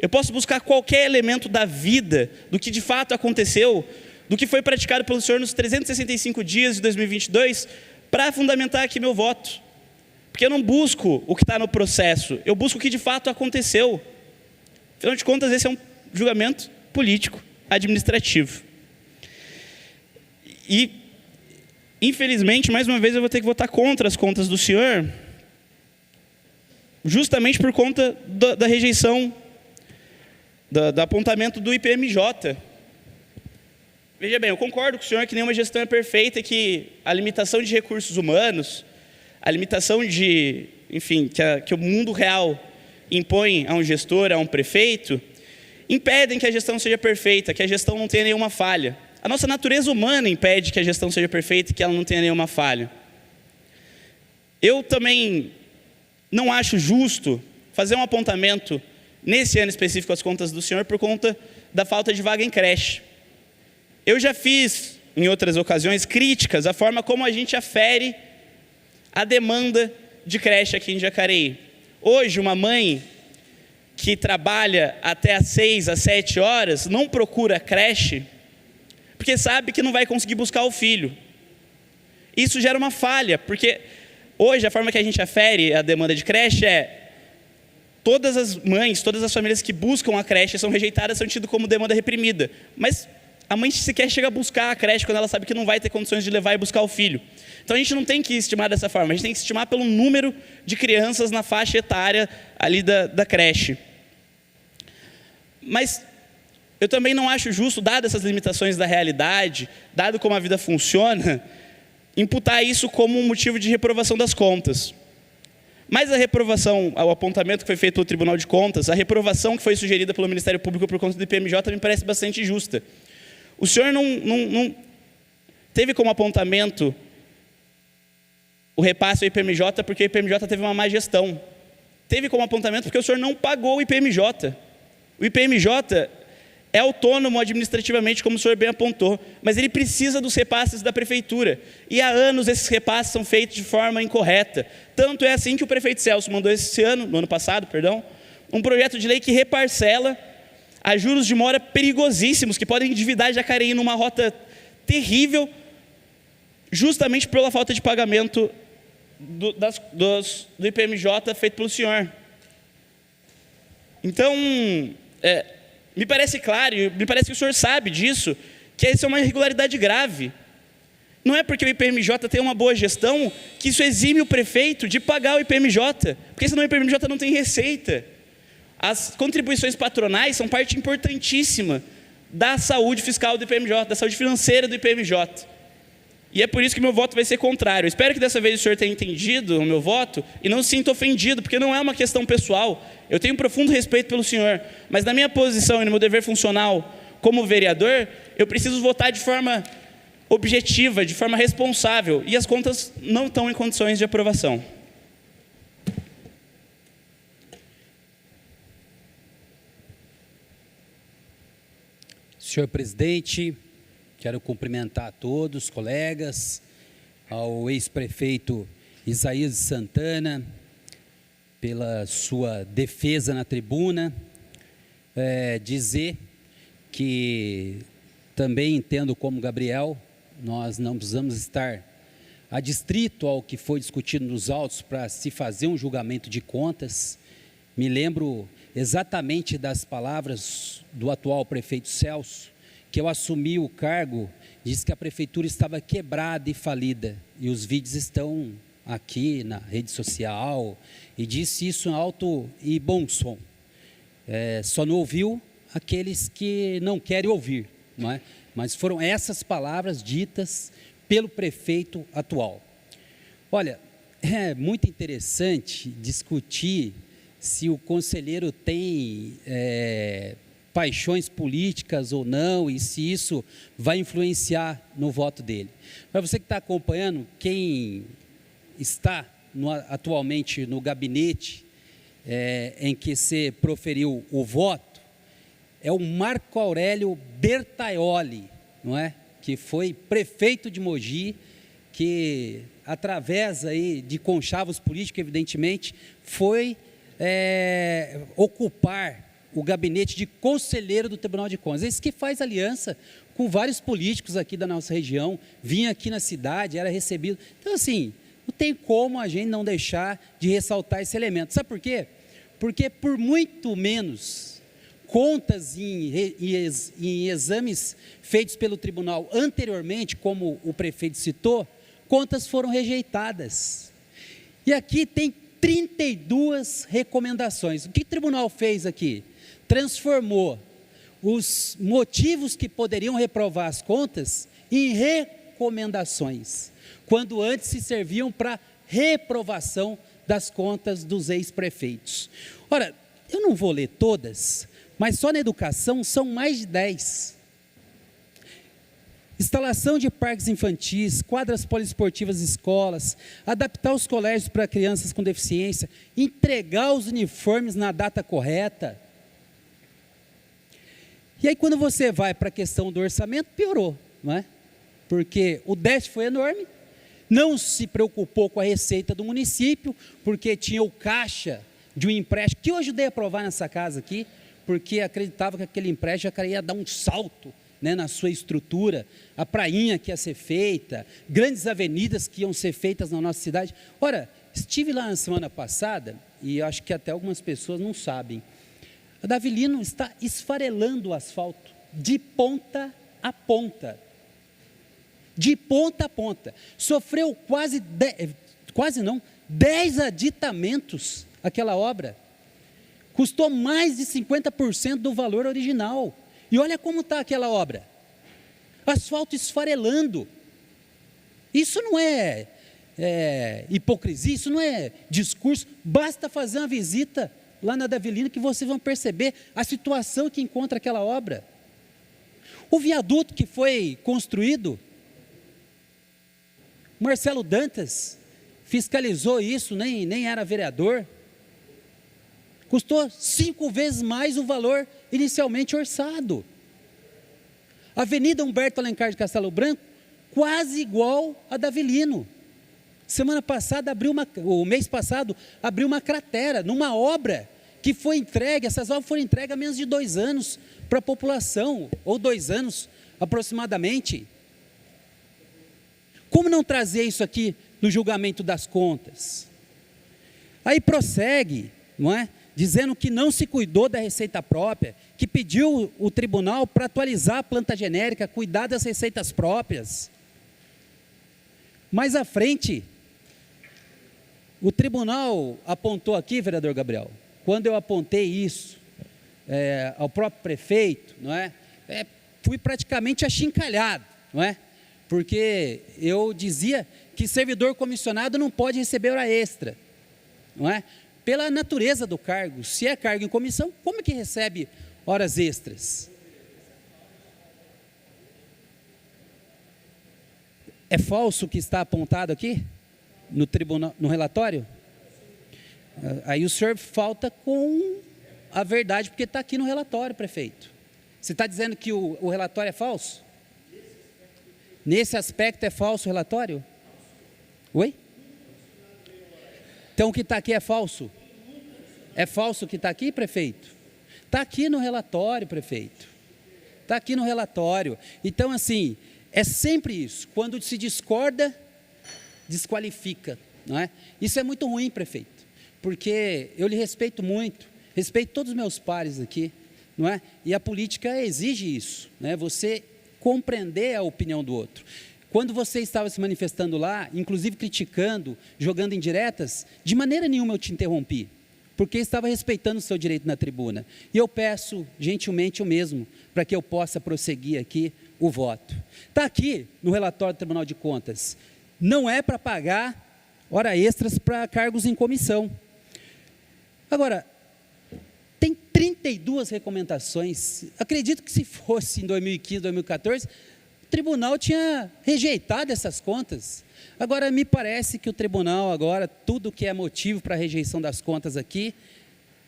Eu posso buscar qualquer elemento da vida, do que de fato aconteceu, do que foi praticado pelo senhor nos 365 dias de 2022, para fundamentar aqui meu voto. Porque eu não busco o que está no processo, eu busco o que de fato aconteceu. Afinal de contas, esse é um julgamento político, administrativo. E, infelizmente, mais uma vez eu vou ter que votar contra as contas do senhor, justamente por conta da rejeição, do apontamento do IPMJ. Veja bem, eu concordo com o senhor que nenhuma gestão é perfeita e que a limitação de recursos humanos, a limitação de, enfim, que o mundo real impõe a um gestor, a um prefeito, impedem que a gestão seja perfeita, que a gestão não tenha nenhuma falha. A nossa natureza humana impede que a gestão seja perfeita e que ela não tenha nenhuma falha. Eu também não acho justo fazer um apontamento, nesse ano específico, às contas do senhor, por conta da falta de vaga em creche. Eu já fiz, em outras ocasiões, críticas à forma como a gente afere a demanda de creche aqui em Jacareí. Hoje, uma mãe que trabalha até às 6, às 7 horas, não procura creche, porque sabe que não vai conseguir buscar o filho. Isso gera uma falha, porque hoje a forma que a gente afere a demanda de creche é: todas as mães, todas as famílias que buscam a creche são rejeitadas, são tidas como demanda reprimida. Mas a mãe sequer chega a buscar a creche quando ela sabe que não vai ter condições de levar e buscar o filho. Então a gente não tem que estimar dessa forma, a gente tem que estimar pelo número de crianças na faixa etária ali da creche. Mas eu também não acho justo, dado essas limitações da realidade, dado como a vida funciona, imputar isso como um motivo de reprovação das contas. Mas a reprovação, o apontamento que foi feito pelo Tribunal de Contas, a reprovação que foi sugerida pelo Ministério Público por conta do IPMJ me parece bastante justa. O senhor não teve como apontamento o repasse ao IPMJ porque o IPMJ teve uma má gestão. Teve como apontamento porque o senhor não pagou o IPMJ. O IPMJ é autônomo administrativamente, como o senhor bem apontou, mas ele precisa dos repasses da prefeitura. E há anos esses repasses são feitos de forma incorreta. Tanto é assim que o prefeito Celso mandou no ano passado, um projeto de lei que reparcela a juros de mora perigosíssimos, que podem endividar Jacareí numa rota terrível, justamente pela falta de pagamento do IPMJ feito pelo senhor. Então, me parece claro, me parece que o senhor sabe disso, que isso é uma irregularidade grave. Não é porque o IPMJ tem uma boa gestão que isso exime o prefeito de pagar o IPMJ, porque senão o IPMJ não tem receita. As contribuições patronais são parte importantíssima da saúde fiscal do IPMJ, da saúde financeira do IPMJ. E é por isso que meu voto vai ser contrário. Eu espero que dessa vez o senhor tenha entendido o meu voto e não se sinta ofendido, porque não é uma questão pessoal. Eu tenho um profundo respeito pelo senhor, mas na minha posição e no meu dever funcional como vereador, eu preciso votar de forma objetiva, de forma responsável, e as contas não estão em condições de aprovação. Senhor presidente, quero cumprimentar a todos, colegas, ao ex-prefeito Isaías de Santana, pela sua defesa na tribuna, dizer que também entendo como Gabriel, nós não precisamos estar adstrito ao que foi discutido nos autos para se fazer um julgamento de contas. Me lembro exatamente das palavras do atual prefeito Celso, que eu assumi o cargo, disse que a prefeitura estava quebrada e falida, e os vídeos estão aqui na rede social, e disse isso em alto e bom som. Só não ouviu aqueles que não querem ouvir, não é? Mas foram essas palavras ditas pelo prefeito atual. Olha, é muito interessante discutir se o conselheiro tem paixões políticas ou não, e se isso vai influenciar no voto dele. Para você que está acompanhando, quem está atualmente no gabinete em que se proferiu o voto, é o Marco Aurélio Bertaioli, não é? Que foi prefeito de Mogi, que através aí de conchavos políticos, evidentemente, foi ocupar o gabinete de conselheiro do Tribunal de Contas. Esse que faz aliança com vários políticos aqui da nossa região, vinha aqui na cidade, era recebido. Então, assim, não tem como a gente não deixar de ressaltar esse elemento. Sabe por quê? Porque por muito menos contas em exames feitos pelo tribunal anteriormente, como o prefeito citou, contas foram rejeitadas. E aqui tem 32 recomendações. O que o tribunal fez aqui? Transformou os motivos que poderiam reprovar as contas em recomendações, quando antes se serviam para reprovação das contas dos ex-prefeitos. Ora, eu não vou ler todas, mas só na educação são mais de 10. Instalação de parques infantis, quadras poliesportivas em escolas, adaptar os colégios para crianças com deficiência, entregar os uniformes na data correta. E aí quando você vai para a questão do orçamento, piorou, não é? Porque o déficit foi enorme, não se preocupou com a receita do município, porque tinha o caixa de um empréstimo, que eu ajudei a aprovar nessa casa aqui, porque acreditava que aquele empréstimo já ia dar um salto, né, na sua estrutura, a prainha que ia ser feita, grandes avenidas que iam ser feitas na nossa cidade. Ora, estive lá na semana passada, e acho que até algumas pessoas não sabem, a Davilino está esfarelando o asfalto, de ponta a ponta. De ponta a ponta. Sofreu quase 10 aditamentos aquela obra. Custou mais de 50% do valor original. E olha como está aquela obra. Asfalto esfarelando. Isso não é hipocrisia, isso não é discurso. Basta fazer uma visita lá na Davilino que vocês vão perceber a situação que encontra aquela obra. O viaduto que foi construído, Marcelo Dantas fiscalizou isso, nem era vereador. Custou 5 vezes mais o valor inicialmente orçado. Avenida Humberto Alencar de Castelo Branco, quase igual a Davilino. Semana passada o mês passado abriu uma cratera numa obra que foi entregue, essas obras foram entregues há menos de 2 anos para a população, ou 2 anos aproximadamente. Como não trazer isso aqui no julgamento das contas? Aí prossegue, não é? Dizendo que não se cuidou da receita própria, que pediu o tribunal para atualizar a planta genérica, cuidar das receitas próprias. Mais à frente, o tribunal apontou aqui, vereador Gabriel, quando eu apontei isso ao próprio prefeito, não é? Fui praticamente achincalhado, não é? Porque eu dizia que servidor comissionado não pode receber hora extra, não é? Pela natureza do cargo, se é cargo em comissão, como é que recebe horas extras? É falso o que está apontado aqui no tribunal, no relatório? Aí o senhor falta com a verdade, porque está aqui no relatório, prefeito. Você está dizendo que o relatório é falso? Nesse aspecto é falso o relatório? Oi? Então o que está aqui é falso? É falso o que está aqui, prefeito? Está aqui no relatório, prefeito. Está aqui no relatório. Então, assim, é sempre isso. Quando se discorda, desqualifica, não é? Isso é muito ruim, prefeito, porque eu lhe respeito muito, respeito todos os meus pares aqui, não é? E a política exige isso, né? Você compreender a opinião do outro. Quando você estava se manifestando lá, inclusive criticando, jogando indiretas, de maneira nenhuma eu te interrompi, porque estava respeitando o seu direito na tribuna. E eu peço gentilmente o mesmo, para que eu possa prosseguir aqui o voto. Está aqui no relatório do Tribunal de Contas, não é para pagar hora extras para cargos em comissão. Agora, tem 30 32 recomendações. Acredito que se fosse em 2015, 2014, o tribunal tinha rejeitado essas contas. Agora, me parece que o tribunal agora, tudo que é motivo para a rejeição das contas aqui,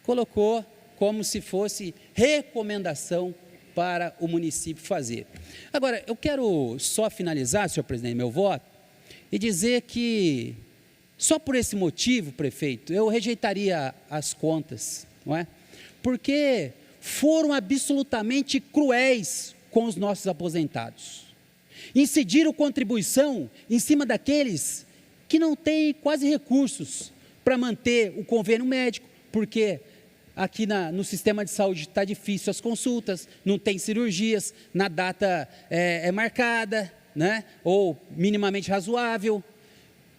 colocou como se fosse recomendação para o município fazer. Agora, eu quero só finalizar, senhor presidente, meu voto, e dizer que, só por esse motivo, prefeito, eu rejeitaria as contas, não é? Porque foram absolutamente cruéis com os nossos aposentados. Incidiram contribuição em cima daqueles que não têm quase recursos para manter o convênio médico, porque aqui no sistema de saúde está difícil as consultas, não tem cirurgias, na data marcada, né? Ou minimamente razoável.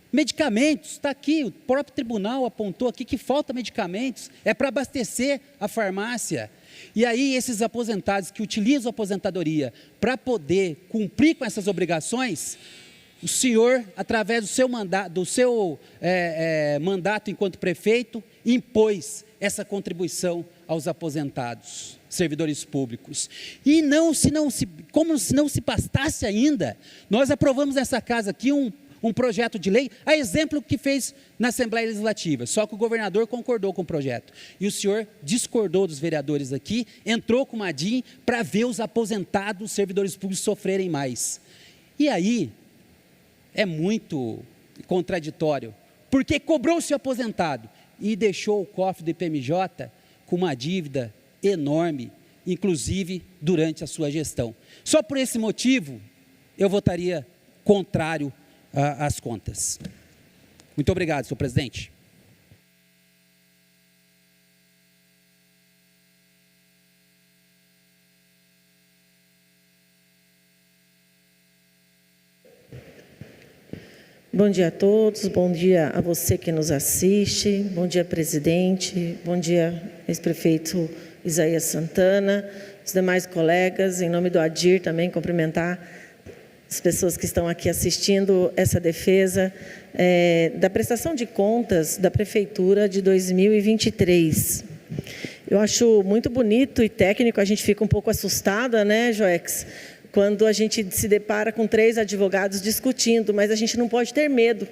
Medicamentos, está aqui, o próprio tribunal apontou aqui que falta medicamentos, é para abastecer a farmácia. E aí esses aposentados que utilizam a aposentadoria para poder cumprir com essas obrigações, o senhor, através do seu mandato enquanto prefeito, impôs essa contribuição aos aposentados, servidores públicos. E como se não se bastasse ainda, nós aprovamos nessa casa aqui um projeto de lei, a exemplo que fez na Assembleia Legislativa, só que o governador concordou com o projeto. E o senhor discordou dos vereadores aqui, entrou com uma DIN para ver os aposentados, servidores públicos sofrerem mais. E aí, é muito contraditório, porque cobrou-se o aposentado e deixou o cofre do IPMJ com uma dívida enorme, inclusive durante a sua gestão. Só por esse motivo, eu votaria contrário às contas. Muito obrigado, senhor presidente. Bom dia a todos, bom dia a você que nos assiste, bom dia, presidente, bom dia, ex-prefeito Isaías Santana, os demais colegas, em nome do ADIR também cumprimentar as pessoas que estão aqui assistindo essa defesa da prestação de contas da Prefeitura de 2023. Eu acho muito bonito e técnico, a gente fica um pouco assustada, né, Joex? Quando a gente se depara com 3 advogados discutindo, mas a gente não pode ter medo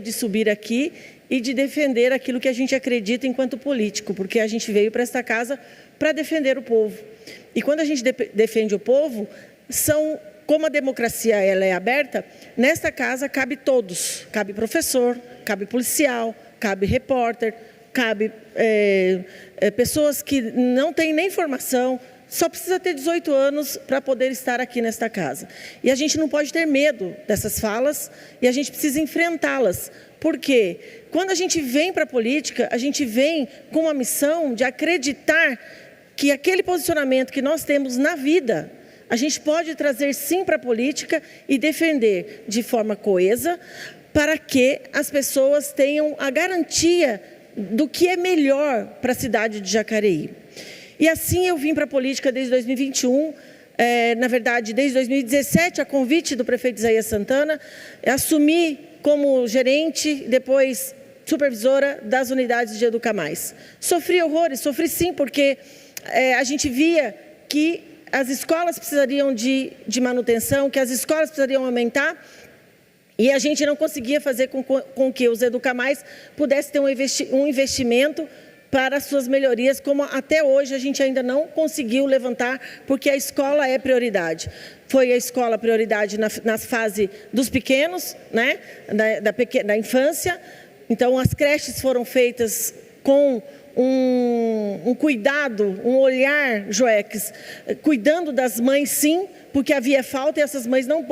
de subir aqui e de defender aquilo que a gente acredita enquanto político, porque a gente veio para esta casa para defender o povo. E quando a gente defende o povo, como a democracia ela é aberta, nesta casa cabe todos, cabe professor, cabe policial, cabe repórter, cabe pessoas que não têm nem formação, só precisa ter 18 anos para poder estar aqui nesta casa. E a gente não pode ter medo dessas falas e a gente precisa enfrentá-las. Porque quando a gente vem para a política, a gente vem com uma missão de acreditar que aquele posicionamento que nós temos na vida, a gente pode trazer sim para a política e defender de forma coesa para que as pessoas tenham a garantia do que é melhor para a cidade de Jacareí. E assim eu vim para a política desde 2021, na verdade desde 2017, a convite do prefeito Isaías Santana, assumi como gerente, depois supervisora das unidades de Educa Mais. Sofri horrores, sofri sim, porque a gente via que as escolas precisariam de manutenção, que as escolas precisariam aumentar, e a gente não conseguia fazer com que os Educa Mais pudessem ter um investimento para as suas melhorias, como até hoje a gente ainda não conseguiu levantar, porque a escola é prioridade. Foi a escola prioridade na fase dos pequenos, né, da infância. Então, as creches foram feitas com um cuidado, um olhar, Joex, cuidando das mães, sim, porque havia falta e essas mães não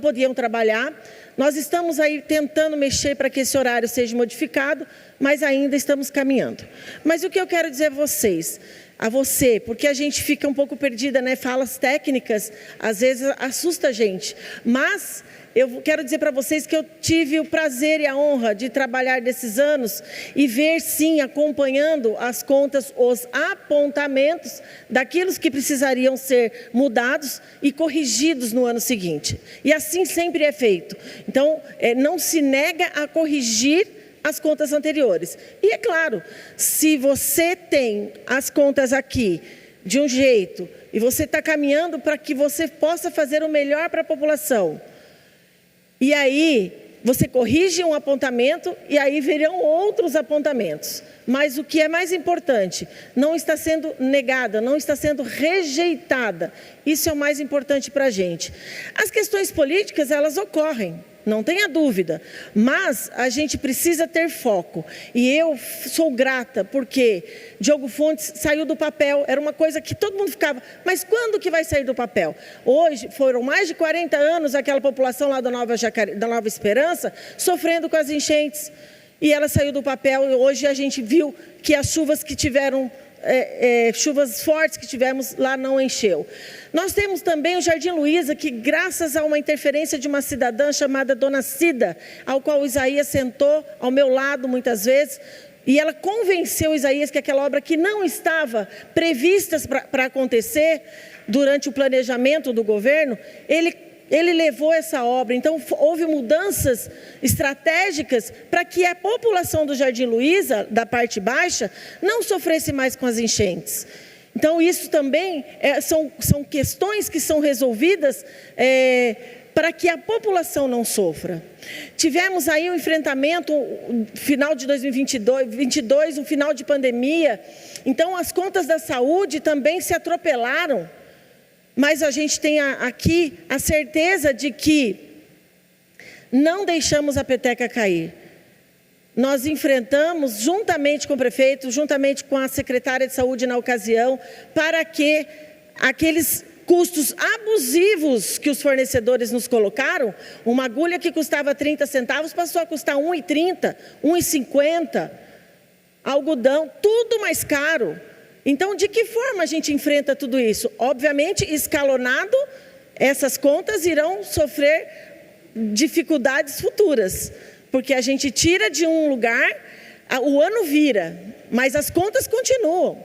podiam trabalhar. Nós estamos aí tentando mexer para que esse horário seja modificado, mas ainda estamos caminhando. Mas o que eu quero dizer a você, porque a gente fica um pouco perdida, né? Falas técnicas, às vezes assusta a gente, mas eu quero dizer para vocês que eu tive o prazer e a honra de trabalhar desses anos e ver, sim, acompanhando as contas, os apontamentos daquilo que precisariam ser mudados e corrigidos no ano seguinte. E assim sempre é feito. Então, não se nega a corrigir as contas anteriores. E é claro, se você tem as contas aqui de um jeito e você está caminhando para que você possa fazer o melhor para a população, e aí você corrige um apontamento e aí virão outros apontamentos. Mas o que é mais importante, não está sendo negada, não está sendo rejeitada. Isso é o mais importante para a gente. As questões políticas, elas ocorrem, não tenha dúvida, mas a gente precisa ter foco. E eu sou grata porque Diogo Fontes saiu do papel, era uma coisa que todo mundo ficava, mas quando que vai sair do papel? Hoje, foram mais de 40 anos aquela população lá da Nova Esperança sofrendo com as enchentes. E ela saiu do papel e hoje a gente viu que as chuvas que tiveram, chuvas fortes que tivemos lá não encheu. Nós temos também o Jardim Luiza, que graças a uma interferência de uma cidadã chamada Dona Cida, ao qual o Isaías sentou ao meu lado muitas vezes, e ela convenceu Isaías que aquela obra que não estava prevista para acontecer durante o planejamento do governo, ele levou essa obra. Então, houve mudanças estratégicas para que a população do Jardim Luiza, da parte baixa, não sofresse mais com as enchentes. Então, isso também são questões que são resolvidas para que a população não sofra. Tivemos aí um enfrentamento, final de 2022, um final de pandemia. Então, as contas da saúde também se atropelaram. Mas a gente tem aqui a certeza de que não deixamos a peteca cair. Nós enfrentamos, juntamente com o prefeito, juntamente com a secretária de saúde na ocasião, para que aqueles custos abusivos que os fornecedores nos colocaram, uma agulha que custava 30 centavos passou a custar 1,30, 1,50, algodão, tudo mais caro. Então, de que forma a gente enfrenta tudo isso? Obviamente, escalonado, essas contas irão sofrer dificuldades futuras, porque a gente tira de um lugar, o ano vira, mas as contas continuam.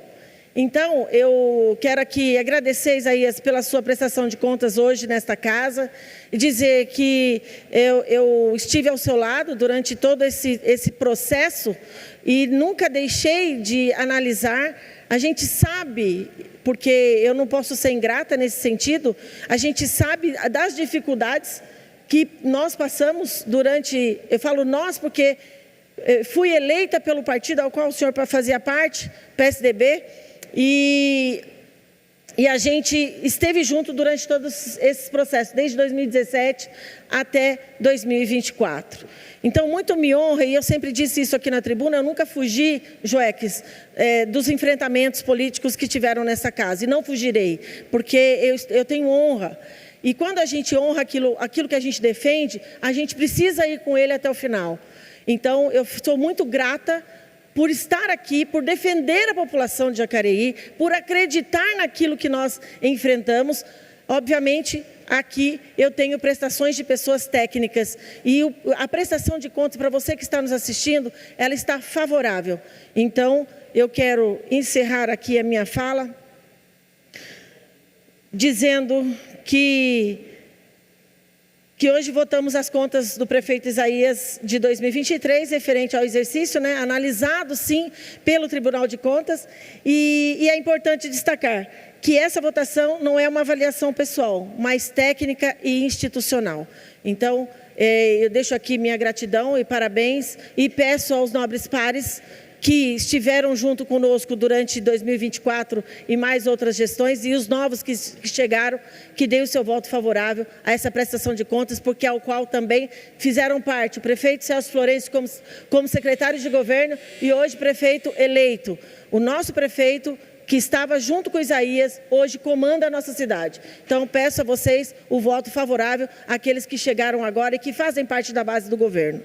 Então, eu quero aqui agradecer, Isaías, pela sua prestação de contas hoje nesta casa e dizer que eu estive ao seu lado durante todo esse processo e nunca deixei de analisar. A gente sabe, porque eu não posso ser ingrata nesse sentido, a gente sabe das dificuldades que nós passamos durante, eu falo nós porque fui eleita pelo partido ao qual o senhor fazia parte, PSDB, e a gente esteve junto durante todos esses processos, desde 2017 até 2024. Então, muito me honra, e eu sempre disse isso aqui na tribuna, eu nunca fugi, Joeques, dos enfrentamentos políticos que tiveram nessa casa, e não fugirei, porque eu tenho honra. E quando a gente honra aquilo que a gente defende, a gente precisa ir com ele até o final. Então, eu sou muito grata por estar aqui, por defender a população de Jacareí, por acreditar naquilo que nós enfrentamos. Obviamente, aqui eu tenho prestações de pessoas técnicas e a prestação de contas para você que está nos assistindo, ela está favorável. Então, eu quero encerrar aqui a minha fala dizendo que hoje votamos as contas do prefeito Isaías de 2023, referente ao exercício, analisado sim pelo Tribunal de Contas, e é importante destacar que essa votação não é uma avaliação pessoal, mas técnica e institucional. Então, eu deixo aqui minha gratidão e parabéns, e peço aos nobres pares que estiveram junto conosco durante 2024 e mais outras gestões, e os novos que chegaram, que deem o seu voto favorável a essa prestação de contas, porque ao qual também fizeram parte o prefeito Celso Florencio como secretário de governo e hoje prefeito eleito. O nosso prefeito, que estava junto com Isaías, hoje comanda a nossa cidade. Então, peço a vocês o voto favorável àqueles que chegaram agora e que fazem parte da base do governo.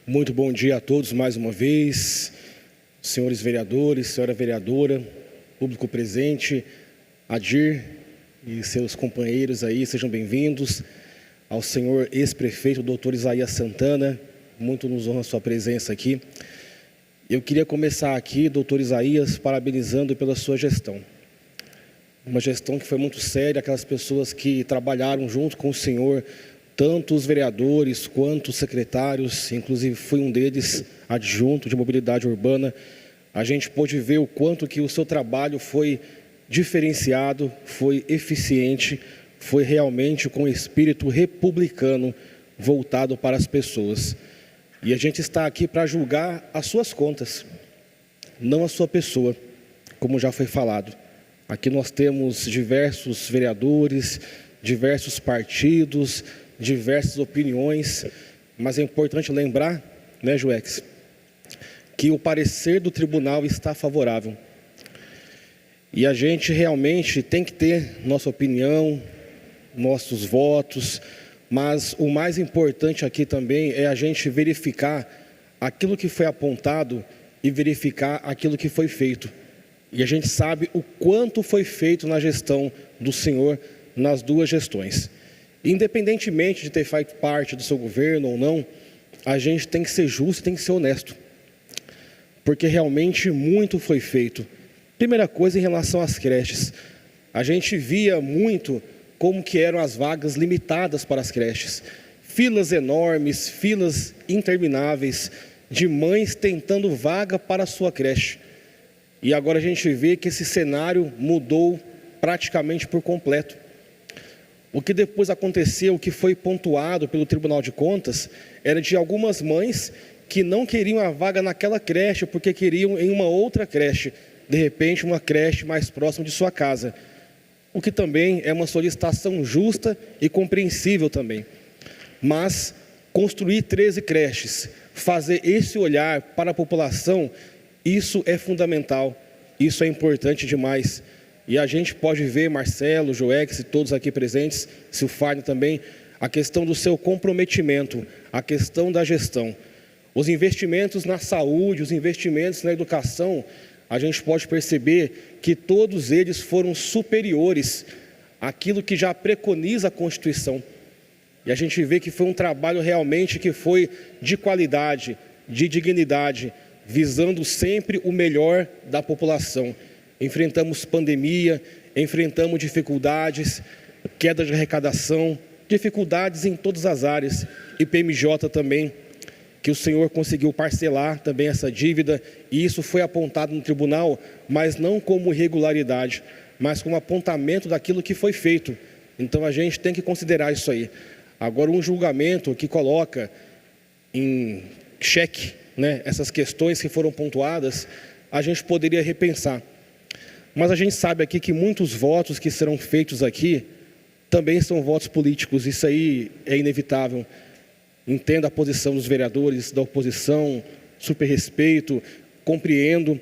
Muito bom dia a todos mais uma vez, senhores vereadores, senhora vereadora, público presente, Adir e seus companheiros aí, sejam bem-vindos. ao senhor ex-prefeito, doutor Isaías Santana, muito nos honra a sua presença aqui. Eu queria começar aqui, doutor Isaías, parabenizando pela sua gestão. Uma gestão que foi muito séria, aquelas pessoas que trabalharam junto com o senhor, tanto os vereadores quanto os secretários, inclusive fui um deles, adjunto de mobilidade urbana. A gente pôde ver o quanto que o seu trabalho foi diferenciado, foi eficiente, foi realmente com espírito republicano voltado para as pessoas. E a gente está aqui para julgar as suas contas, não a sua pessoa, como já foi falado. Aqui nós temos diversos vereadores, diversos partidos, diversas opiniões, mas é importante lembrar, né, Juex, que o parecer do tribunal está favorável. E a gente realmente tem que ter nossa opinião, nossos votos, mas o mais importante aqui também é a gente verificar aquilo que foi apontado e verificar aquilo que foi feito. E a gente sabe o quanto foi feito na gestão do senhor nas duas gestões. Independentemente de ter feito parte do seu governo ou não, a gente tem que ser justo e tem que ser honesto. Porque realmente muito foi feito. Primeira coisa em relação às creches. A gente via muito como que eram as vagas limitadas para as creches. Filas enormes, filas intermináveis de mães tentando vaga para a sua creche. E agora a gente vê que esse cenário mudou praticamente por completo. O que depois aconteceu, o que foi pontuado pelo Tribunal de Contas, era de algumas mães que não queriam a vaga naquela creche, porque queriam em uma outra creche, de repente uma creche mais próxima de sua casa. O que também é uma solicitação justa e compreensível também. Mas construir 13 creches, fazer esse olhar para a população, isso é fundamental, isso é importante demais. E a gente pode ver, Marcelo, Joex e todos aqui presentes, Silfane também, a questão do seu comprometimento, a questão da gestão. Os investimentos na saúde, os investimentos na educação, a gente pode perceber que todos eles foram superiores àquilo que já preconiza a Constituição. E a gente vê que foi um trabalho realmente que foi de qualidade, de dignidade, visando sempre o melhor da população. Enfrentamos pandemia, enfrentamos dificuldades, queda de arrecadação, dificuldades em todas as áreas, e PMJ também, que o senhor conseguiu parcelar também essa dívida, e isso foi apontado no tribunal, mas não como irregularidade, mas como apontamento daquilo que foi feito. Então a gente tem que considerar isso aí. Agora, um julgamento que coloca em xeque, né, essas questões que foram pontuadas, a gente poderia repensar. Mas a gente sabe aqui que muitos votos que serão feitos aqui também são votos políticos, isso aí é inevitável. Entendo a posição dos vereadores, da oposição, super respeito, compreendo,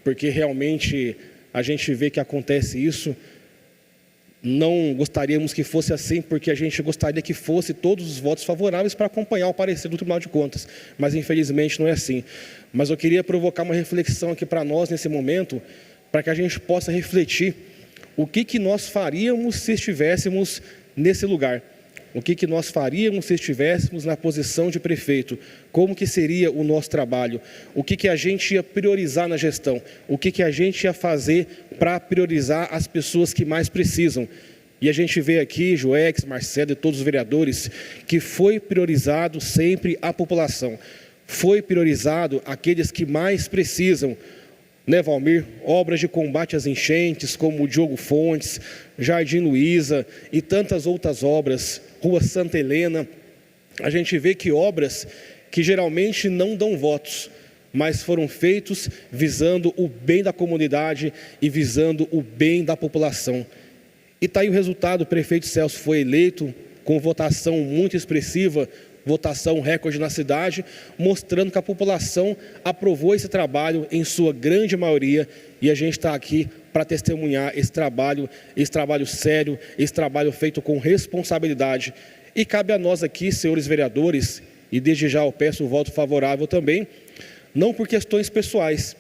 porque realmente a gente vê que acontece isso. Não gostaríamos que fosse assim, porque a gente gostaria que fosse todos os votos favoráveis para acompanhar o parecer do Tribunal de Contas, mas infelizmente não é assim. Mas eu queria provocar uma reflexão aqui para nós nesse momento, para que a gente possa refletir o que nós faríamos se estivéssemos nesse lugar. O que nós faríamos se estivéssemos na posição de prefeito? Como que seria o nosso trabalho? O que a gente ia priorizar na gestão? O que a gente ia fazer para priorizar as pessoas que mais precisam? E a gente vê aqui, Joex, Marcelo e todos os vereadores, que foi priorizado sempre a população. Foi priorizado aqueles que mais precisam. Né, Valmir? Obras de combate às enchentes, como o Diogo Fontes, Jardim Luiza e tantas outras obras, Rua Santa Helena. A gente vê que obras que geralmente não dão votos, mas foram feitos visando o bem da comunidade e visando o bem da população. E está aí o resultado: o prefeito Celso foi eleito com votação muito expressiva, votação recorde na cidade, mostrando que a população aprovou esse trabalho em sua grande maioria, e a gente está aqui para testemunhar esse trabalho sério, esse trabalho feito com responsabilidade. E cabe a nós aqui, senhores vereadores, e desde já eu peço o voto favorável também, não por questões pessoais,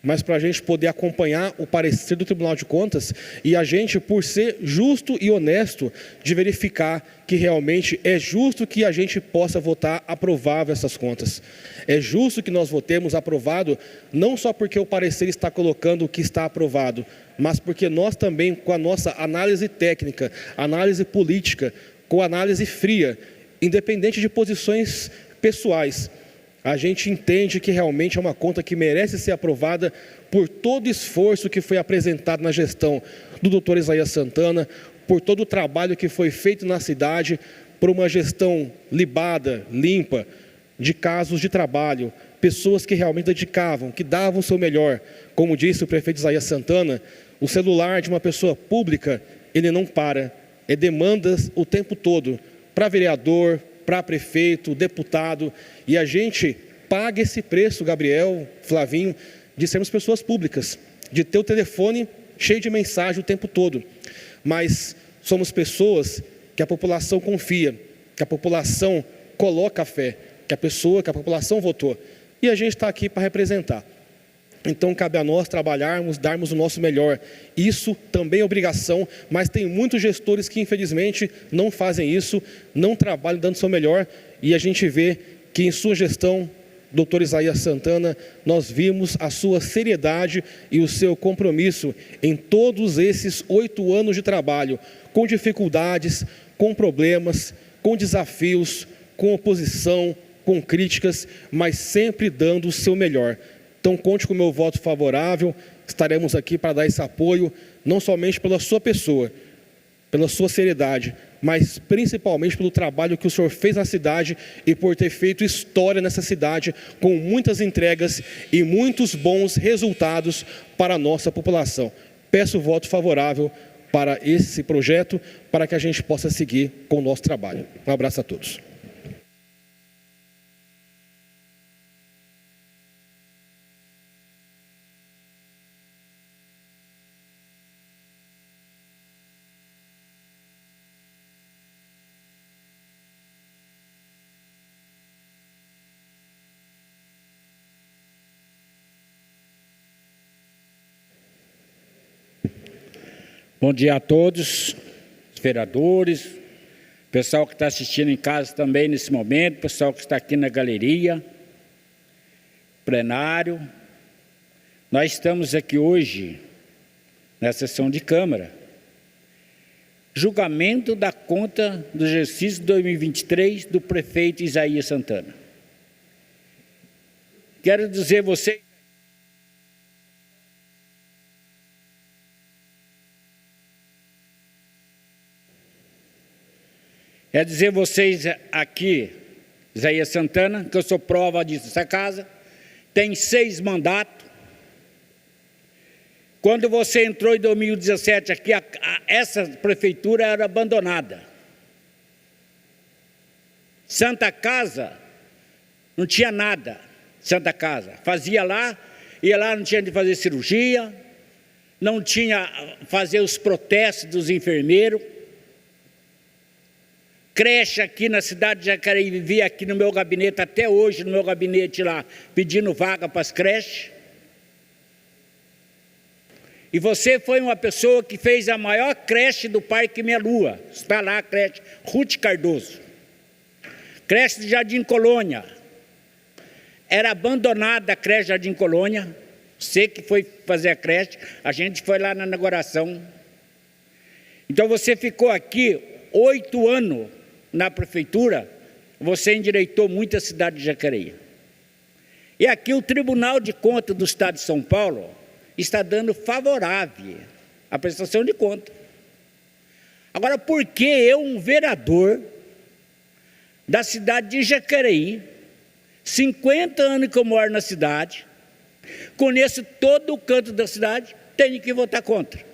mas para a gente poder acompanhar o parecer do Tribunal de Contas e a gente, por ser justo e honesto, de verificar que realmente é justo que a gente possa votar aprovável essas contas. É justo que nós votemos aprovado, não só porque o parecer está colocando o que está aprovado, mas porque nós também, com a nossa análise técnica, análise política, com análise fria, independente de posições pessoais, a gente entende que realmente é uma conta que merece ser aprovada por todo o esforço que foi apresentado na gestão do doutor Isaías Santana, por todo o trabalho que foi feito na cidade, por uma gestão libada, limpa, de casos de trabalho, pessoas que realmente dedicavam, que davam o seu melhor. Como disse o prefeito Isaías Santana, o celular de uma pessoa pública, ele não para, é demandas o tempo todo, para vereador, para prefeito, deputado, e a gente paga esse preço, Gabriel, Flavinho, de sermos pessoas públicas, de ter o telefone cheio de mensagem o tempo todo, mas somos pessoas que a população confia, que a população coloca a fé, que a população votou, e a gente está aqui para representar. Então cabe a nós trabalharmos, darmos o nosso melhor. Isso também é obrigação, mas tem muitos gestores que infelizmente não fazem isso, não trabalham dando o seu melhor, e a gente vê que em sua gestão, doutor Isaías Santana, nós vimos a sua seriedade e o seu compromisso em todos esses 8 anos de trabalho, com dificuldades, com problemas, com desafios, com oposição, com críticas, mas sempre dando o seu melhor. Então, conte com o meu voto favorável, estaremos aqui para dar esse apoio, não somente pela sua pessoa, pela sua seriedade, mas principalmente pelo trabalho que o senhor fez na cidade e por ter feito história nessa cidade, com muitas entregas e muitos bons resultados para a nossa população. Peço o voto favorável para esse projeto, para que a gente possa seguir com o nosso trabalho. Um abraço a todos. Bom dia a todos, os vereadores, pessoal que está assistindo em casa também nesse momento, pessoal que está aqui na galeria, plenário. Nós estamos aqui hoje, na sessão de Câmara, julgamento da conta do exercício 2023 do prefeito Isaías Santana. Quero dizer a vocês, aqui, Isaías Santana, que eu sou prova disso, essa casa tem 6 mandatos. Quando você entrou em 2017 aqui, essa prefeitura era abandonada. Santa Casa, não tinha nada, Santa Casa. Fazia lá, ia lá, não tinha de fazer cirurgia, não tinha fazer os protestos dos enfermeiros. Creche aqui na cidade de Jacareí, vivia aqui no meu gabinete, até hoje no meu gabinete lá, pedindo vaga para as creches. E você foi uma pessoa que fez a maior creche do Parque Minha Lua, está lá a creche Ruth Cardoso. Creche de Jardim Colônia, era abandonada a creche Jardim Colônia, você que foi fazer a creche, a gente foi lá na inauguração. Então você ficou aqui 8 anos, na prefeitura, você endireitou muito a cidade de Jacareí. E aqui o Tribunal de Contas do Estado de São Paulo está dando favorável à prestação de conta. Agora, por que eu, um vereador da cidade de Jacareí, 50 anos que eu moro na cidade, conheço todo o canto da cidade, tenho que votar contra?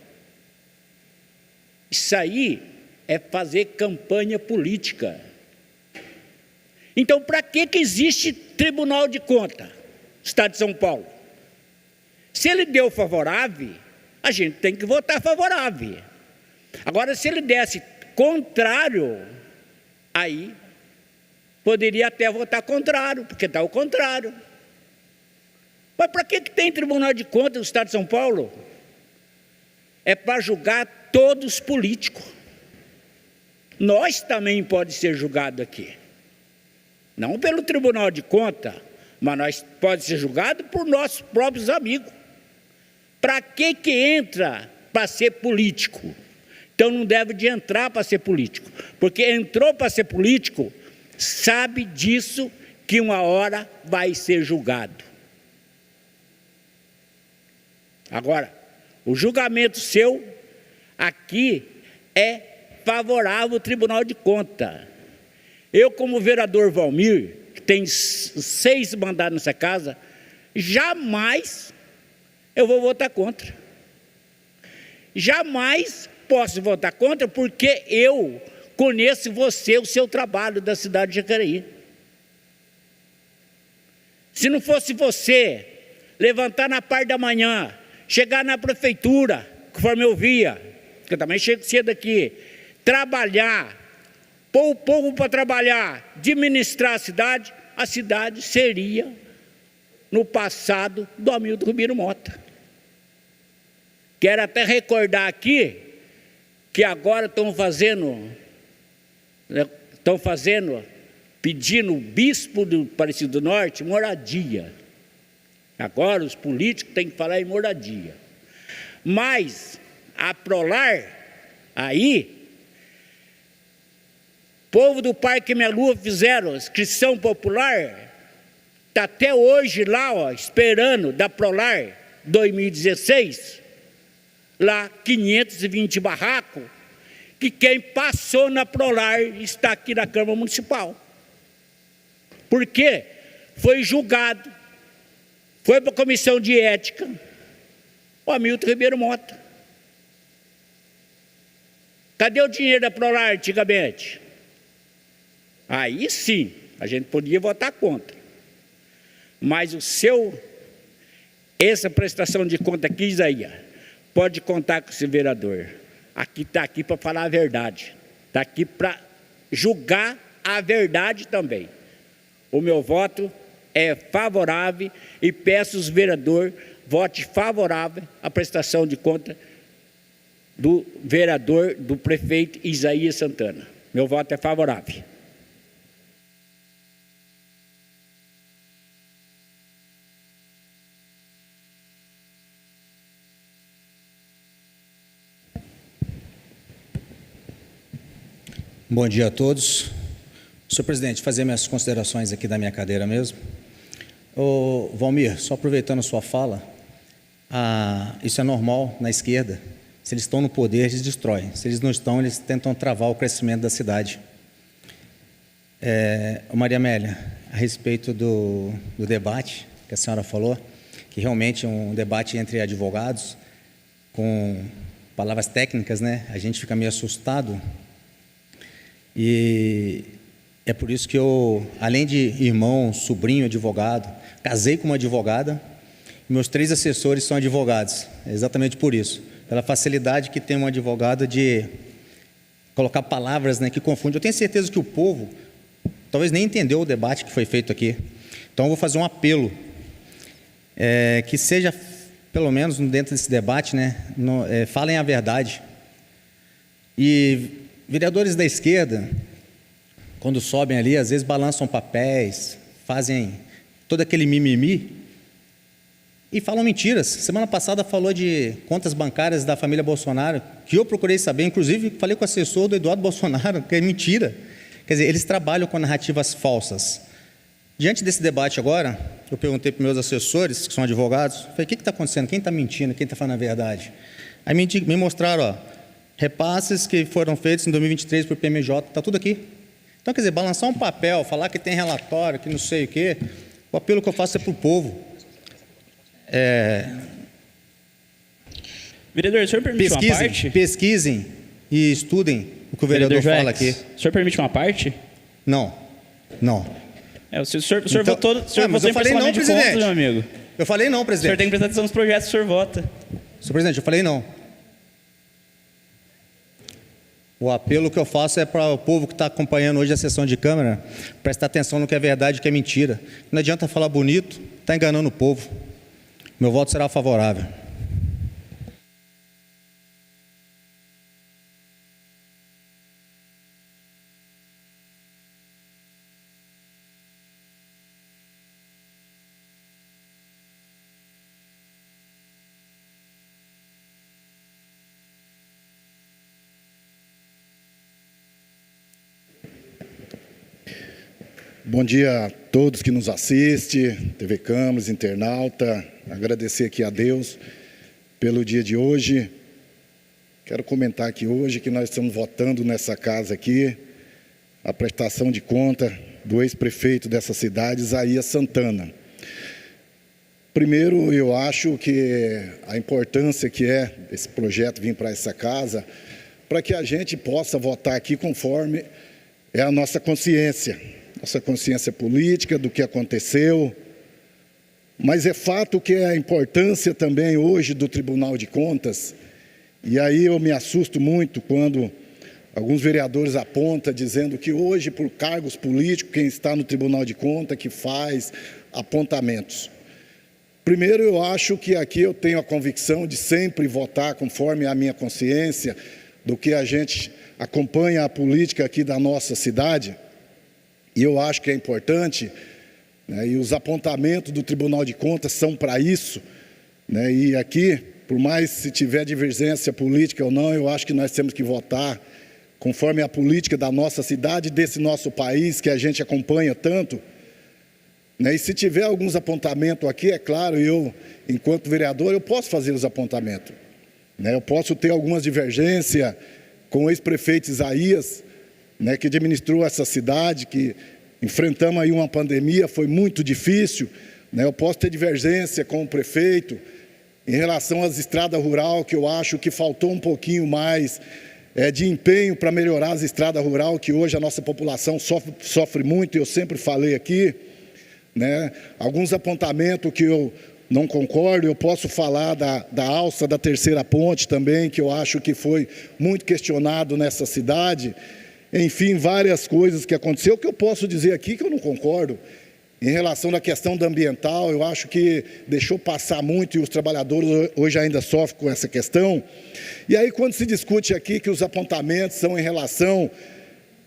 Isso aí é fazer campanha política. Então, para que existe Tribunal de Contas, Estado de São Paulo? Se ele deu favorável, a gente tem que votar favorável. Agora, se ele desse contrário, aí poderia até votar contrário, porque está o contrário. Mas para que tem Tribunal de Contas no Estado de São Paulo? É para julgar todos os políticos. Nós também podemos ser julgados aqui. Não pelo Tribunal de Contas, mas nós podemos ser julgados por nossos próprios amigos. Para que entra para ser político? Então não deve de entrar para ser político. Porque entrou para ser político, sabe disso que uma hora vai ser julgado. Agora, o julgamento seu aqui é favorável ao Tribunal de Contas. Eu, como vereador Valmir, que tem 6 mandados nessa casa, jamais eu vou votar contra. Jamais posso votar contra, porque eu conheço você, o seu trabalho da cidade de Jacareí. Se não fosse você levantar na parte da manhã, chegar na prefeitura, conforme eu via, que eu também chego cedo aqui, trabalhar, pôr o povo para trabalhar, administrar a cidade seria, no passado, do Hamilton Ribeiro Mota. Quero até recordar aqui, que agora estão pedindo o bispo do Aparecido do Norte moradia. Agora os políticos têm que falar em moradia. Mas a Prolar, aí, povo do Parque Minha Lua fizeram inscrição popular, está até hoje lá, ó, esperando da Prolar 2016, lá 520 barracos, que quem passou na Prolar está aqui na Câmara Municipal. Por quê? Foi julgado, foi para a comissão de ética, o Hamilton Ribeiro Mota. Cadê o dinheiro da Prolar antigamente? Aí sim, a gente podia votar contra. Mas essa prestação de conta aqui, Isaías, pode contar com esse vereador. Aqui está aqui para falar a verdade. Está aqui para julgar a verdade também. O meu voto é favorável e peço aos vereadores vote favorável à prestação de conta do vereador, do prefeito Isaías Santana. Meu voto é favorável. Bom dia a todos. Senhor presidente, fazer minhas considerações aqui da minha cadeira mesmo. Ô, Valmir, só aproveitando a sua fala, isso é normal na esquerda. Se eles estão no poder, eles destroem. Se eles não estão, eles tentam travar o crescimento da cidade. Maria Amélia, a respeito do debate que a senhora falou, que realmente é um debate entre advogados, com palavras técnicas, né? A gente fica meio assustado. E é por isso que eu, além de irmão, sobrinho, advogado, casei com uma advogada, meus 3 assessores são advogados, exatamente por isso, pela facilidade que tem um advogado de colocar palavras, né, que confundem. Eu tenho certeza que o povo talvez nem entendeu o debate que foi feito aqui, então eu vou fazer um apelo, que seja, pelo menos dentro desse debate, né, falem a verdade. E vereadores da esquerda, quando sobem ali, às vezes balançam papéis, fazem todo aquele mimimi e falam mentiras. Semana passada falou de contas bancárias da família Bolsonaro, que eu procurei saber, inclusive falei com o assessor do Eduardo Bolsonaro, que é mentira. Quer dizer, eles trabalham com narrativas falsas. Diante desse debate agora, eu perguntei para meus assessores, que são advogados, falei, o que está acontecendo? Quem está mentindo? Quem está falando a verdade? Aí me mostraram, ó, repasses que foram feitos em 2023 por PMJ, está tudo aqui. Então, quer dizer, balançar um papel, falar que tem relatório, que não sei o quê, o apelo que eu faço é para o povo. Vereador, o senhor permite uma parte? Pesquisem e estudem o que o vereador fala aqui. O senhor permite uma parte? Não. O senhor votou em parcelamento de contas, meu amigo. Eu falei não, O presidente. senhor tem que prestar atenção nos projetos que o senhor vota. Senhor presidente, eu falei não. O apelo que eu faço é para o povo que está acompanhando hoje a sessão de Câmara, prestar atenção no que é verdade e o que é mentira. Não adianta falar bonito, está enganando o povo. Meu voto será favorável. Bom dia a todos que nos assistem, TV Câmeras, internauta. Agradecer aqui a Deus pelo dia de hoje. Quero comentar aqui hoje que nós estamos votando nessa casa aqui a prestação de conta do ex-prefeito dessa cidade, Isaías Santana. Primeiro, eu acho que a importância que é esse projeto vir para essa casa, para que a gente possa votar aqui conforme é a nossa consciência política do que aconteceu, mas é fato que é a importância também hoje do Tribunal de Contas, e aí eu me assusto muito quando alguns vereadores apontam dizendo que hoje, por cargos políticos, quem está no Tribunal de Contas que faz apontamentos. Primeiro, eu acho que aqui eu tenho a convicção de sempre votar conforme a minha consciência, do que a gente acompanha a política aqui da nossa cidade. E eu acho que é importante, né, e os apontamentos do Tribunal de Contas são para isso, né, e aqui, por mais se tiver divergência política ou não, eu acho que nós temos que votar conforme a política da nossa cidade, desse nosso país, que a gente acompanha tanto, né, e se tiver alguns apontamentos aqui, é claro, eu, enquanto vereador, eu posso fazer os apontamentos, né, eu posso ter algumas divergências com o ex-prefeito Isaías, né, que administrou essa cidade, que enfrentamos aí uma pandemia, foi muito difícil, né, eu posso ter divergência com o prefeito em relação às estradas rurais, que eu acho que faltou um pouquinho mais de empenho para melhorar as estradas rurais, que hoje a nossa população sofre muito, eu sempre falei aqui, né, alguns apontamentos que eu não concordo, eu posso falar da alça da terceira ponte também, que eu acho que foi muito questionado nessa cidade. Enfim, várias coisas que aconteceu, que eu posso dizer aqui que eu não concordo. Em relação à questão da ambiental, eu acho que deixou passar muito e os trabalhadores hoje ainda sofrem com essa questão. E aí, quando se discute aqui que os apontamentos são em relação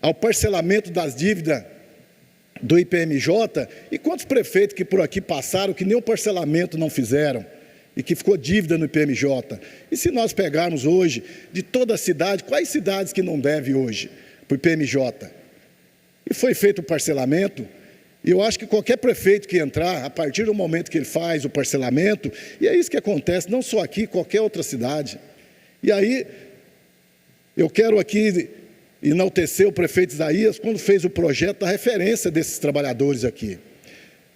ao parcelamento das dívidas do IPMJ, e quantos prefeitos que por aqui passaram que nem o parcelamento não fizeram e que ficou dívida no IPMJ? E se nós pegarmos hoje, de toda a cidade, quais cidades que não devem hoje para o IPMJ? E foi feito o parcelamento, e eu acho que qualquer prefeito que entrar, a partir do momento que ele faz o parcelamento, e é isso que acontece, não só aqui, qualquer outra cidade. E aí, eu quero aqui enaltecer o prefeito Isaías, quando fez o projeto da referência desses trabalhadores aqui.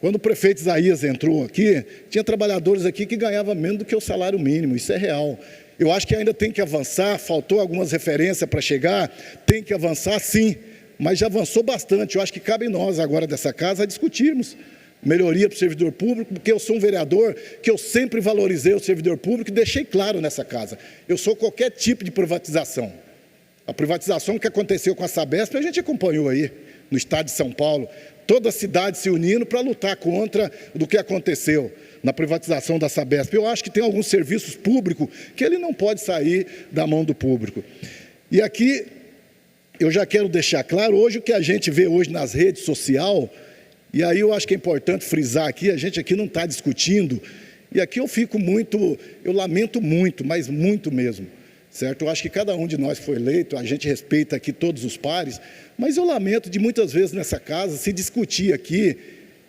Quando o prefeito Isaías entrou aqui, tinha trabalhadores aqui que ganhavam menos do que o salário mínimo, isso é real. Eu acho que ainda tem que avançar, faltou algumas referências para chegar, tem que avançar sim, mas já avançou bastante. Eu acho que cabe nós agora dessa casa discutirmos melhoria para o servidor público, porque eu sou um vereador que eu sempre valorizei o servidor público e deixei claro nessa casa. Eu sou qualquer tipo de privatização. A privatização que aconteceu com a Sabesp, a gente acompanhou aí no estado de São Paulo, toda a cidade se unindo para lutar contra do que aconteceu na privatização da Sabesp. Eu acho que tem alguns serviços públicos que ele não pode sair da mão do público. E aqui, eu já quero deixar claro, hoje o que a gente vê hoje nas redes sociais, e aí eu acho que é importante frisar aqui, a gente aqui não está discutindo, e aqui eu lamento muito, mas muito mesmo, certo? Eu acho que cada um de nós foi eleito, a gente respeita aqui todos os pares, mas eu lamento de muitas vezes nessa casa se discutir aqui.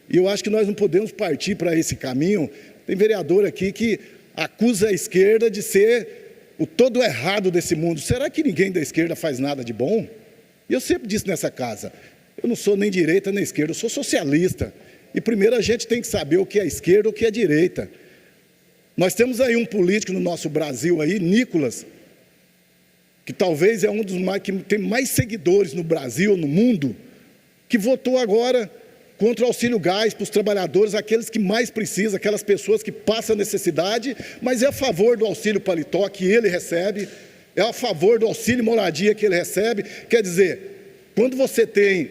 E eu acho que nós não podemos partir para esse caminho. Tem vereador aqui que acusa a esquerda de ser o todo errado desse mundo. Será que ninguém da esquerda faz nada de bom? E eu sempre disse nessa casa, eu não sou nem direita nem esquerda, eu sou socialista. E primeiro a gente tem que saber o que é esquerda e o que é direita. Nós temos aí um político no nosso Brasil aí, Nicolas, que talvez é um dos mais, que tem mais seguidores no Brasil, no mundo, que votou agora contra o auxílio gás para os trabalhadores, aqueles que mais precisam, aquelas pessoas que passam necessidade, mas é a favor do auxílio paletó que ele recebe, é a favor do auxílio moradia que ele recebe. Quer dizer, quando você tem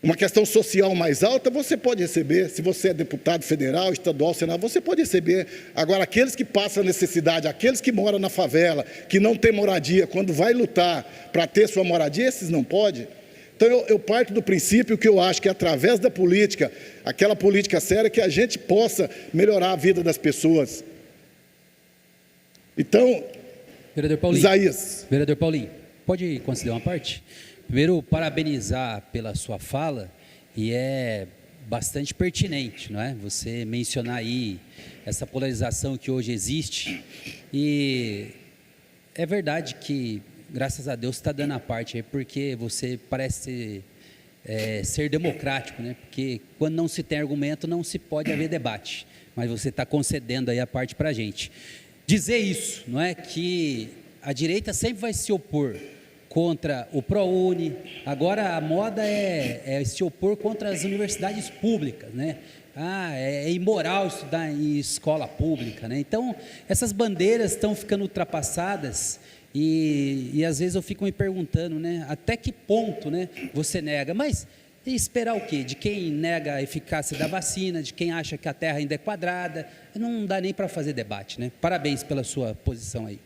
uma questão social mais alta, você pode receber. Se você é deputado federal, estadual, senador, você pode receber. Agora, aqueles que passam necessidade, aqueles que moram na favela, que não têm moradia, quando vai lutar para ter sua moradia, esses não podem. Então, eu parto do princípio que eu acho que, através da política, aquela política séria, que a gente possa melhorar a vida das pessoas. Então, Vereador Paulinho, Isaías. Vereador Paulinho, pode conceder uma parte? Primeiro, parabenizar pela sua fala, e é bastante pertinente, não é? Você mencionar aí essa polarização que hoje existe, e é verdade que, graças a Deus, está dando a parte aí, porque você parece ser democrático, né? Porque quando não se tem argumento, não se pode haver debate, mas você está concedendo aí a parte para a gente. Dizer isso, não é? Que a direita sempre vai se opor contra o ProUni, agora a moda é se opor contra as universidades públicas, né? É imoral estudar em escola pública, né? Então, essas bandeiras estão ficando ultrapassadas e às vezes eu fico me perguntando, né? Até que ponto, né, você nega? Mas esperar o quê? De quem nega a eficácia da vacina, de quem acha que a Terra ainda é quadrada, não dá nem para fazer debate, né? Parabéns pela sua posição aí.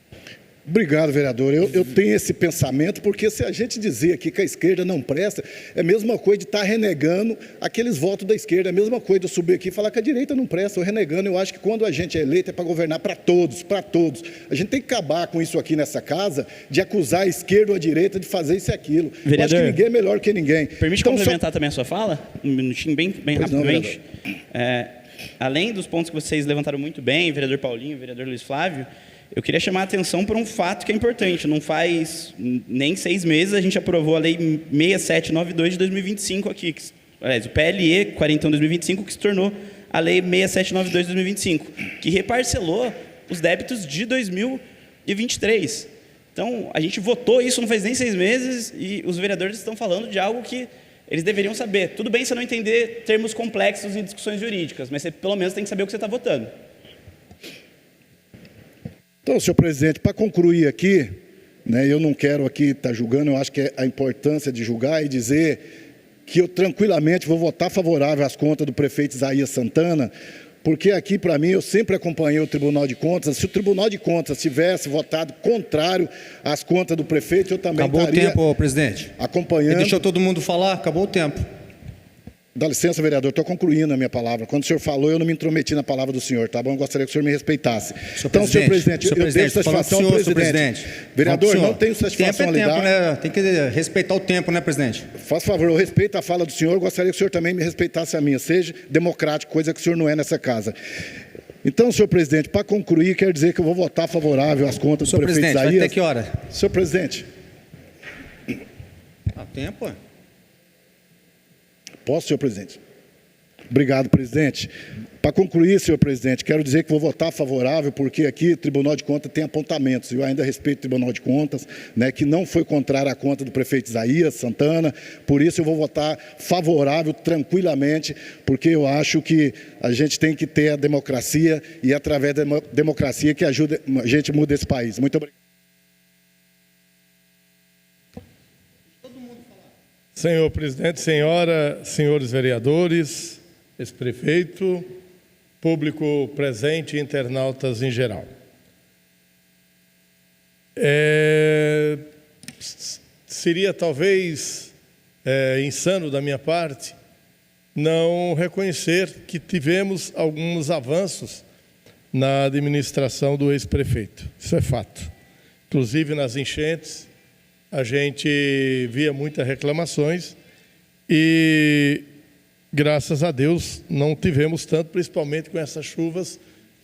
Obrigado, vereador. Eu tenho esse pensamento, porque se a gente dizer aqui que a esquerda não presta, é a mesma coisa de estar renegando aqueles votos da esquerda, é a mesma coisa de eu subir aqui e falar que a direita não presta, eu renegando. Eu acho que quando a gente é eleito é para governar para todos, para todos. A gente tem que acabar com isso aqui nessa casa, de acusar a esquerda ou a direita de fazer isso e aquilo. Vereador, eu acho que ninguém é melhor que ninguém. Permite então, complementar também a sua fala? Um minutinho, bem rapidamente. Além dos pontos que vocês levantaram muito bem, vereador Paulinho, vereador Luiz Flávio, eu queria chamar a atenção para um fato que é importante. Não faz nem 6 meses a gente aprovou a Lei 6792 de 2025 aqui. Aliás, o PLE 41/2025, que se tornou a Lei 6792 de 2025, que reparcelou os débitos de 2023. Então, a gente votou isso não faz nem 6 meses e os vereadores estão falando de algo que eles deveriam saber. Tudo bem você não entender termos complexos e discussões jurídicas, mas você pelo menos tem que saber o que você está votando. Então, senhor presidente, para concluir aqui, né, eu não quero aqui estar julgando, eu acho que é a importância de julgar e dizer que eu tranquilamente vou votar favorável às contas do prefeito Isaías Santana, porque aqui, para mim, eu sempre acompanhei o Tribunal de Contas. Se o Tribunal de Contas tivesse votado contrário às contas do prefeito, eu também estaria acompanhando. Acabou o tempo, presidente. Acompanhando. Deixou todo mundo falar, acabou o tempo. Dá licença, vereador, estou concluindo a minha palavra. Quando o senhor falou, eu não me intrometi na palavra do senhor, tá bom? Eu gostaria que o senhor me respeitasse. Então, senhor presidente, eu dei satisfação ao presidente. Vereador, não tenho satisfação a lhe dar. Né? Tem que respeitar o tempo, né, presidente? Faz favor, eu respeito a fala do senhor, gostaria que o senhor também me respeitasse a minha. Seja democrático, coisa que o senhor não é nessa casa. Então, senhor presidente, para concluir, quero dizer que eu vou votar favorável às contas do prefeito Isaías. Vai até que hora? Senhor presidente. Há tempo, é? Posso, senhor presidente? Obrigado, presidente. Para concluir, senhor presidente, quero dizer que vou votar favorável, porque aqui o Tribunal de Contas tem apontamentos. Eu ainda respeito o Tribunal de Contas, né, que não foi contrário à conta do prefeito Isaías Santana. Por isso eu vou votar favorável tranquilamente, porque eu acho que a gente tem que ter a democracia e através da democracia que ajuda a gente muda esse país. Muito obrigado. Senhor presidente, senhores vereadores, ex-prefeito, público presente e internautas em geral. Seria talvez insano da minha parte não reconhecer que tivemos alguns avanços na administração do ex-prefeito. Isso é fato. Inclusive nas enchentes, a gente via muitas reclamações e, graças a Deus, não tivemos tanto, principalmente com essas chuvas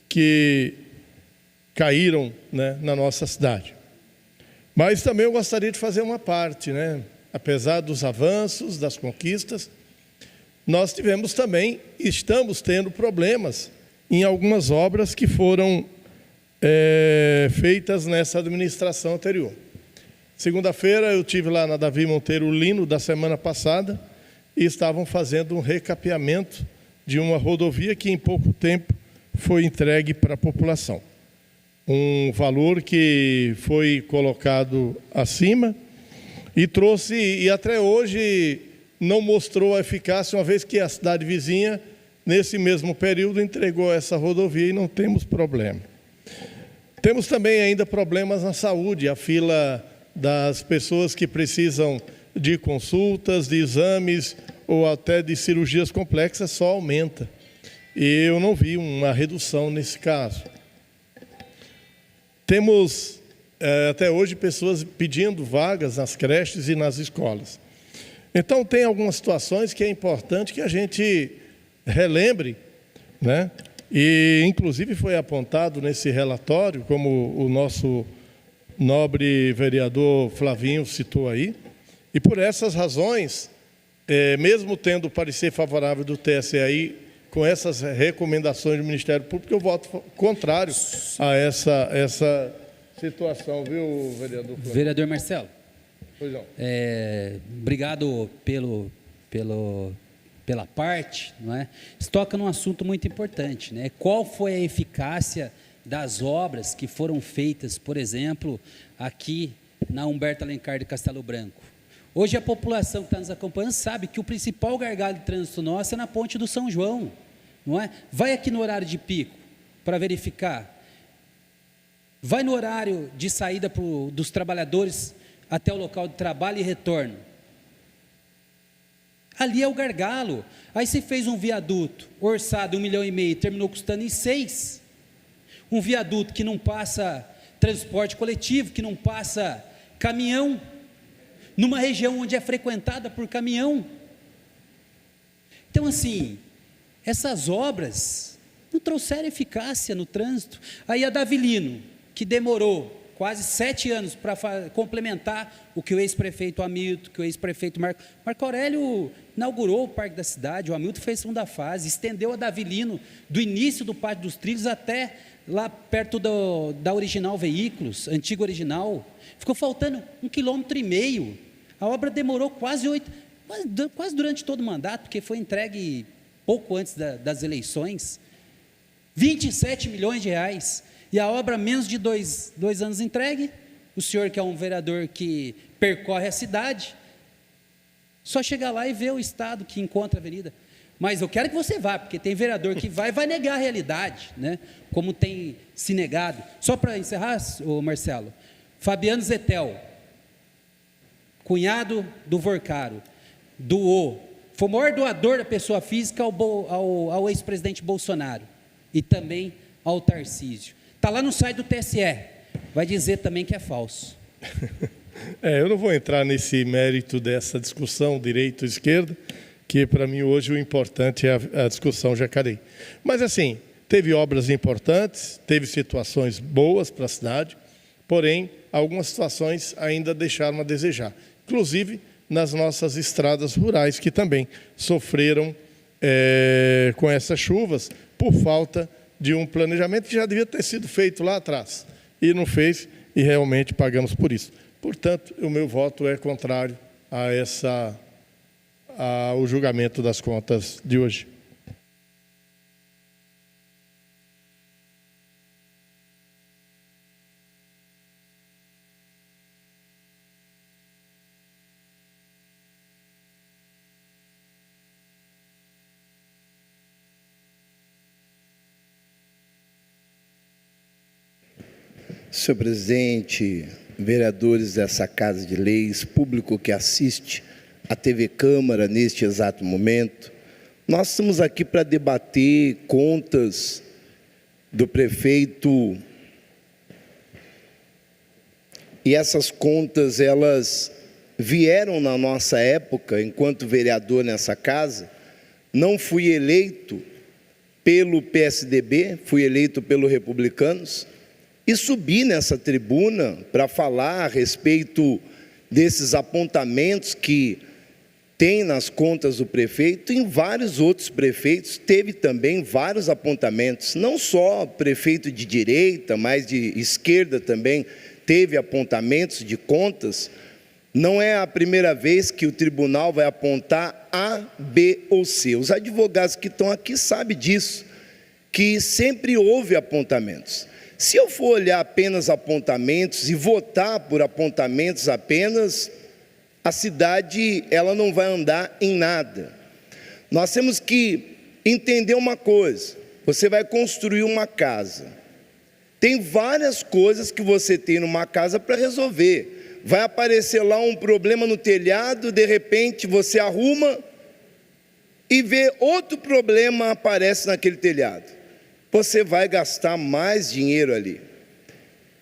que caíram, né, na nossa cidade. Mas também eu gostaria de fazer uma parte, né? Apesar dos avanços, das conquistas, nós tivemos também, estamos tendo problemas em algumas obras que foram feitas nessa administração anterior. Segunda-feira eu tive lá na Davi Monteiro Lino da semana passada e estavam fazendo um recapeamento de uma rodovia que em pouco tempo foi entregue para a população. Um valor que foi colocado acima e trouxe, e até hoje não mostrou a eficácia, uma vez que a cidade vizinha, nesse mesmo período, entregou essa rodovia e não temos problema. Temos também ainda problemas na saúde, a fila das pessoas que precisam de consultas, de exames ou até de cirurgias complexas só aumenta. E eu não vi uma redução nesse caso. Temos até hoje pessoas pedindo vagas nas creches e nas escolas. Então tem algumas situações que é importante que a gente relembre, né? E inclusive foi apontado nesse relatório, como o nosso nobre vereador Flavinho citou aí, e por essas razões, mesmo tendo o parecer favorável do TSE aí, com essas recomendações do Ministério Público, eu voto contrário a essa situação, viu, vereador Flavinho? Vereador Marcelo. Pois não. Obrigado pela parte, não é? Isso toca num assunto muito importante, né? Qual foi a eficácia das obras que foram feitas, por exemplo, aqui na Humberto Alencar de Castelo Branco? Hoje a população que está nos acompanhando sabe que o principal gargalo de trânsito nosso é na ponte do São João, não é? Vai aqui no horário de pico para verificar. Vai no horário de saída dos trabalhadores até o local de trabalho e retorno. Ali é o gargalo. Aí se fez um viaduto orçado 1,5 milhão e terminou custando em 6. Um viaduto que não passa transporte coletivo, que não passa caminhão, numa região onde é frequentada por caminhão. Então, assim, essas obras não trouxeram eficácia no trânsito. Aí a Davilino, que demorou quase 7 anos para complementar o que o ex-prefeito Hamilton, que o ex-prefeito Marco Aurélio inaugurou o Parque da Cidade, o Hamilton fez a segunda fase, estendeu a Davilino do início do Pátio dos Trilhos até lá perto da Original Veículos, antiga Original, ficou faltando 1,5 km. A obra demorou quase durante todo o mandato, porque foi entregue pouco antes das eleições, 27 milhões de reais, e a obra menos de 2 anos entregue. O senhor, que é um vereador que percorre a cidade, só chega lá e vê o estado que encontra a avenida. Mas eu quero que você vá, porque tem vereador que vai negar a realidade, né? Como tem se negado. Só para encerrar, Marcelo, Fabiano Zetel, cunhado do Vorcaro, foi o maior doador da pessoa física ao ex-presidente Bolsonaro e também ao Tarcísio. Está lá no site do TSE, vai dizer também que é falso. Eu não vou entrar nesse mérito dessa discussão direita-esquerda, que para mim hoje o importante é a discussão Jacareí. Mas assim, teve obras importantes, teve situações boas para a cidade, porém, algumas situações ainda deixaram a desejar. Inclusive nas nossas estradas rurais, que também sofreram com essas chuvas, por falta de um planejamento que já devia ter sido feito lá atrás, e não fez, e realmente pagamos por isso. Portanto, o meu voto é contrário ao julgamento das contas de hoje. Senhor presidente, vereadores dessa Casa de Leis, público que assiste a TV Câmara neste exato momento, nós estamos aqui para debater contas do prefeito, e essas contas, elas vieram na nossa época, enquanto vereador nessa casa. Não fui eleito pelo PSDB, fui eleito pelos Republicanos, e subi nessa tribuna para falar a respeito desses apontamentos que tem nas contas do prefeito. Em vários outros prefeitos teve também vários apontamentos, não só prefeito de direita, mas de esquerda também teve apontamentos de contas. Não é a primeira vez que o tribunal vai apontar A, B ou C. Os advogados que estão aqui sabem disso, que sempre houve apontamentos. Se eu for olhar apenas apontamentos e votar por apontamentos apenas, a cidade ela não vai andar em nada. Nós temos que entender uma coisa: você vai construir uma casa. Tem várias coisas que você tem numa casa para resolver. Vai aparecer lá um problema no telhado, de repente você arruma e vê outro problema aparece naquele telhado. Você vai gastar mais dinheiro ali.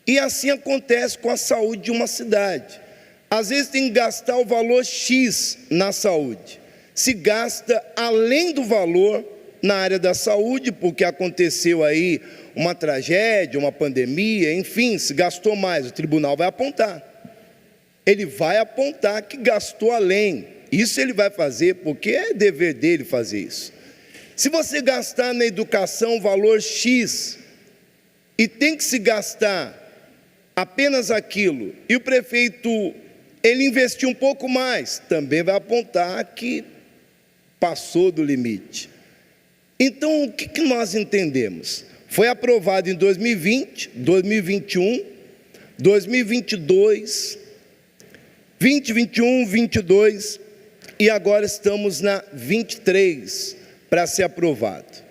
E assim acontece com a saúde de uma cidade. Às vezes tem que gastar o valor X na saúde. Se gasta além do valor na área da saúde, porque aconteceu aí uma tragédia, uma pandemia, enfim, se gastou mais, o tribunal vai apontar. Ele vai apontar que gastou além. Isso ele vai fazer, porque é dever dele fazer isso. Se você gastar na educação o valor X, e tem que se gastar apenas aquilo, e o prefeito, ele investiu um pouco mais, também vai apontar que passou do limite. Então, o que nós entendemos? Foi aprovado em 2020, 2021, 2022, 2021, 22, e agora estamos na 23 para ser aprovado.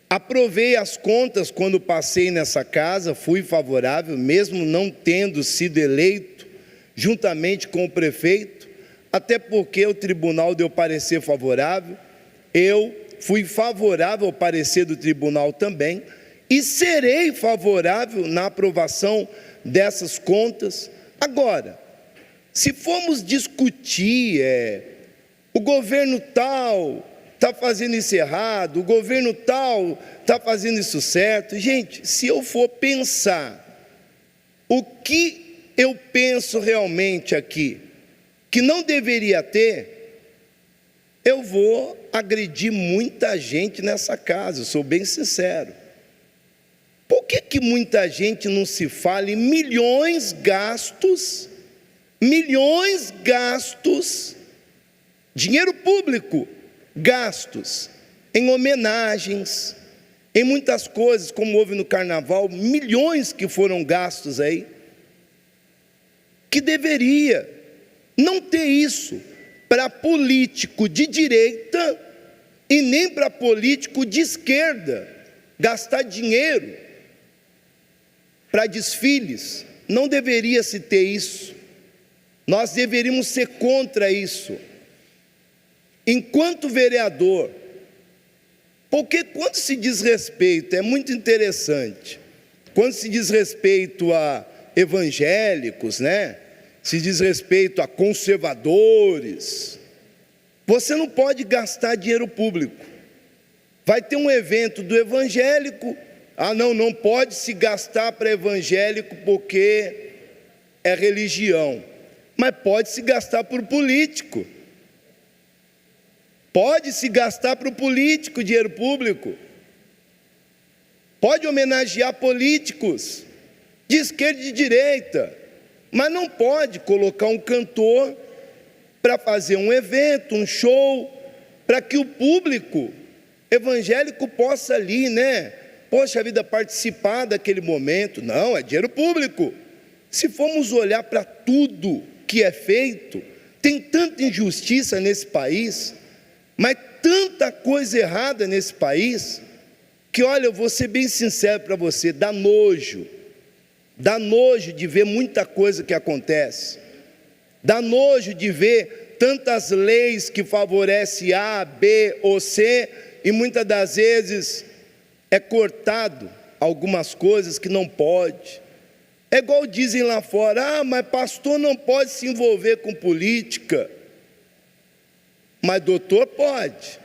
Aprovei as contas quando passei nessa casa, fui favorável, mesmo não tendo sido eleito, juntamente com o prefeito, até porque o tribunal deu parecer favorável, eu fui favorável ao parecer do tribunal também, e serei favorável na aprovação dessas contas. Agora, se formos discutir, o governo tal está fazendo isso errado, o governo tal está fazendo isso certo. Gente, se eu for pensar o que eu penso realmente aqui, que não deveria ter, eu vou agredir muita gente nessa casa, eu sou bem sincero. Por que muita gente não se fala em milhões gastos, dinheiro público, gastos em homenagens, em muitas coisas, como houve no carnaval, milhões que foram gastos aí, que deveria não ter isso para político de direita e nem para político de esquerda, gastar dinheiro para desfiles, não deveria se ter isso, nós deveríamos ser contra isso. Enquanto vereador, porque quando se diz respeito, é muito interessante, quando se diz respeito a evangélicos, né? Se diz respeito a conservadores, você não pode gastar dinheiro público. Vai ter um evento do evangélico, não pode se gastar para evangélico porque é religião, mas pode se gastar por político. Pode se gastar para o político dinheiro público. Pode homenagear políticos de esquerda e de direita, mas não pode colocar um cantor para fazer um evento, um show, para que o público evangélico possa ali, poxa vida, participar daquele momento. Não, é dinheiro público. Se formos olhar para tudo que é feito, tem tanta injustiça nesse país, mas tanta coisa errada nesse país, que olha, eu vou ser bem sincero para você, dá nojo de ver muita coisa que acontece, dá nojo de ver tantas leis que favorecem A, B ou C, e muitas das vezes é cortado algumas coisas que não pode. É igual dizem lá fora, mas pastor não pode se envolver com política. Mas doutor pode.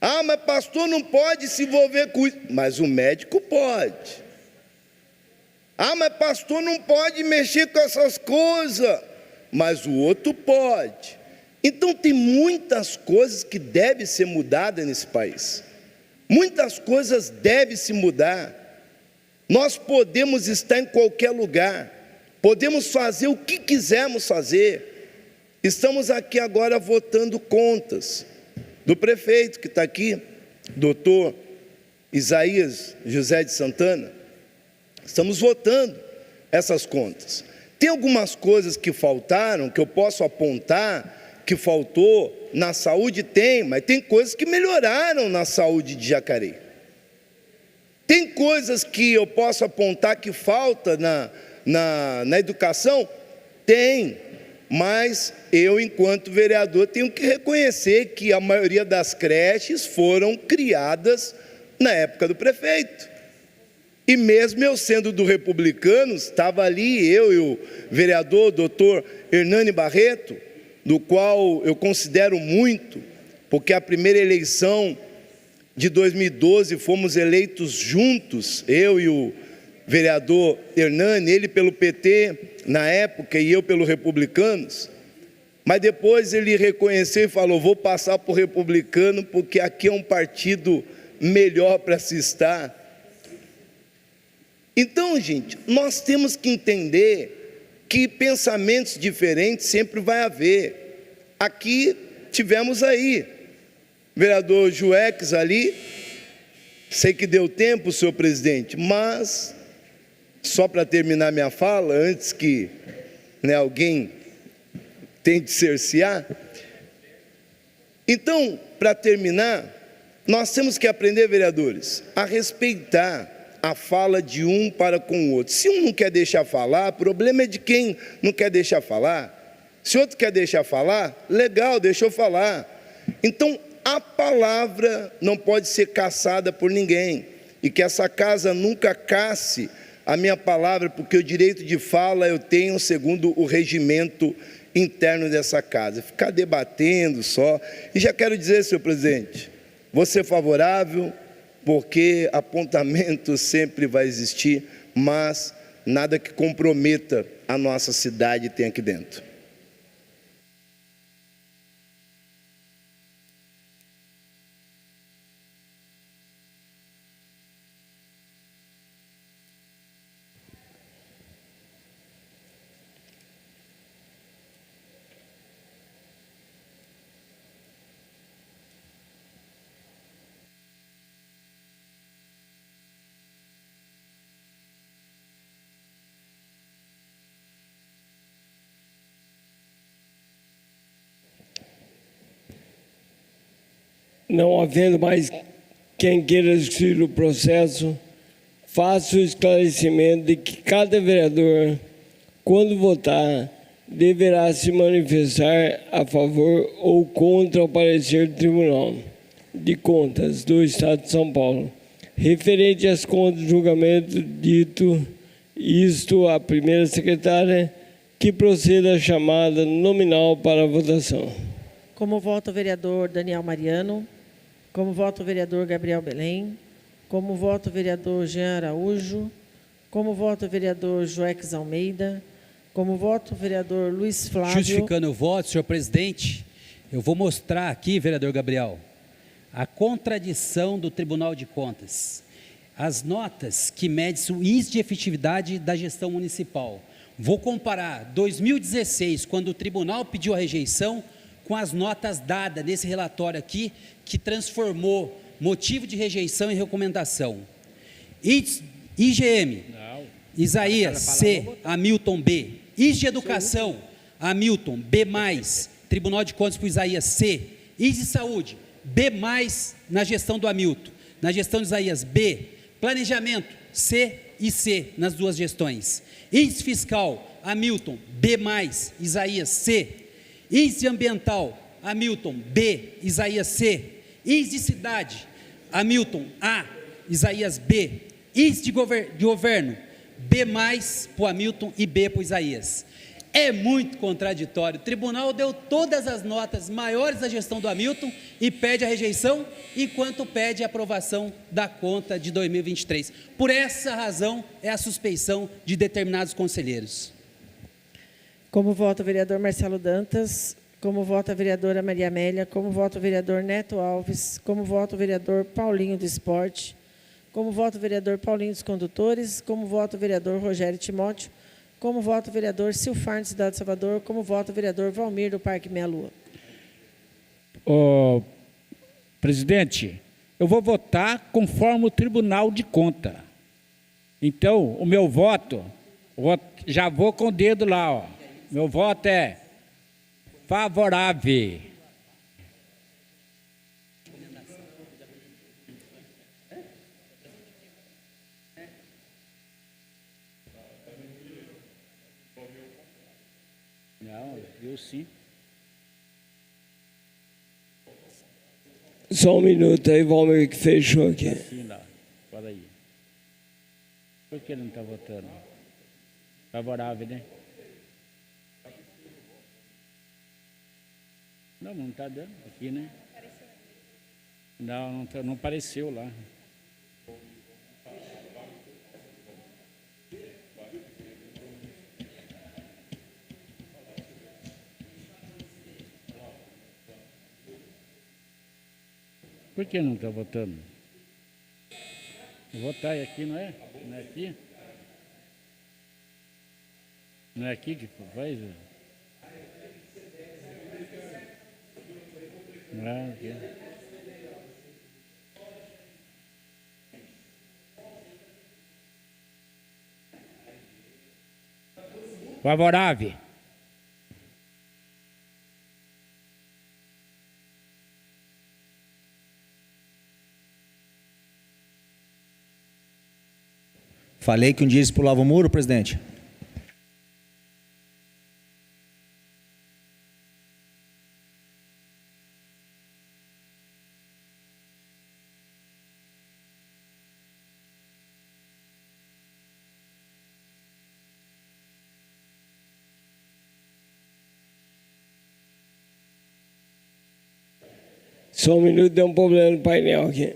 Mas pastor não pode se envolver com isso. Mas o médico pode. Mas pastor não pode mexer com essas coisas. Mas o outro pode. Então tem muitas coisas que devem ser mudadas nesse país. Muitas coisas devem se mudar. Nós podemos estar em qualquer lugar. Podemos fazer o que quisermos fazer. Estamos aqui agora votando contas do prefeito que está aqui, doutor Isaías José de Santana. Estamos votando essas contas. Tem algumas coisas que faltaram, que eu posso apontar, que faltou na saúde? Tem, mas tem coisas que melhoraram na saúde de Jacareí. Tem coisas que eu posso apontar que falta na educação? Tem, mas eu, enquanto vereador, tenho que reconhecer que a maioria das creches foram criadas na época do prefeito. E mesmo eu sendo do Republicanos, estava ali eu e o vereador doutor Hernani Barreto, do qual eu considero muito, porque a primeira eleição de 2012 fomos eleitos juntos, eu e o vereador Hernani, ele pelo PT na época e eu pelo Republicanos, mas depois ele reconheceu e falou: vou passar para o Republicano porque aqui é um partido melhor para se estar. Então, gente, nós temos que entender que pensamentos diferentes sempre vai haver. Aqui tivemos aí, vereador Jueques ali, sei que deu tempo, senhor presidente, mas, só para terminar minha fala, antes que alguém tente cercear. Então, para terminar, nós temos que aprender, vereadores, a respeitar a fala de um para com o outro. Se um não quer deixar falar, o problema é de quem não quer deixar falar. Se outro quer deixar falar, legal, deixou falar. Então, a palavra não pode ser caçada por ninguém. E que essa casa nunca casse a minha palavra, porque o direito de fala eu tenho segundo o regimento interno dessa casa. Ficar debatendo só. E já quero dizer, senhor presidente, vou ser favorável, porque apontamento sempre vai existir, mas nada que comprometa a nossa cidade tem aqui dentro. Não havendo mais quem queira discutir o processo, faço o esclarecimento de que cada vereador, quando votar, deverá se manifestar a favor ou contra o parecer do Tribunal de Contas do Estado de São Paulo, referente às contas do julgamento dito, isto à primeira secretária, que proceda a chamada nominal para a votação. Como vota o vereador Daniel Mariano. Como vota o vereador Gabriel Belém. Como vota o vereador Jean Araújo. Como vota o vereador Joeques Almeida. Como vota o vereador Luiz Flávio. Justificando o voto, senhor presidente, eu vou mostrar aqui, vereador Gabriel, a contradição do Tribunal de Contas. As notas que medem o índice de efetividade da gestão municipal. Vou comparar 2016, quando o tribunal pediu a rejeição, com as notas dadas nesse relatório aqui, que transformou motivo de rejeição em recomendação. IGM, Isaías, C, Hamilton, B. Índice de Educação, Hamilton, B+, Tribunal de Contas para o Isaías, C. Índice de Saúde, B+, na gestão do Hamilton. Na gestão de Isaías, B. Planejamento, C e C, nas duas gestões. Índice Fiscal, Hamilton, B+, Isaías, C. Índice ambiental, Hamilton, B, Isaías, C. Índice de cidade, Hamilton, A, Isaías, B. Índice de governo, B+, para o Hamilton e B para o Isaías. É muito contraditório. O tribunal deu todas as notas maiores da gestão do Hamilton e pede a rejeição, enquanto pede a aprovação da conta de 2023. Por essa razão, é a suspeição de determinados conselheiros. Como vota o vereador Marcelo Dantas, como vota a vereadora Maria Amélia, como vota o vereador Neto Alves, como vota o vereador Paulinho do Esporte, como vota o vereador Paulinho dos Condutores, como vota o vereador Rogério Timóteo, como vota o vereador Silfar, de Cidade de Salvador, como vota o vereador Valmir, do Parque Meia Lua. Presidente, eu vou votar conforme o Tribunal de Contas. Então, o meu voto Já vou com o dedo lá, ó. Meu voto é favorável. Não, eu sim. Só um minuto aí, Valmir, que fechou aqui. Assim lá, fala aí. Por que ele não está votando? Favorável, né? Não está dando aqui, né? Não, não apareceu lá. Por que não está votando? Vou votar aqui, não é? Não é aqui? Não é aqui que faz? Não é aqui. Favorável. Falei que um dia eles pulavam o muro, presidente? Só um minuto, deu um problema no painel aqui.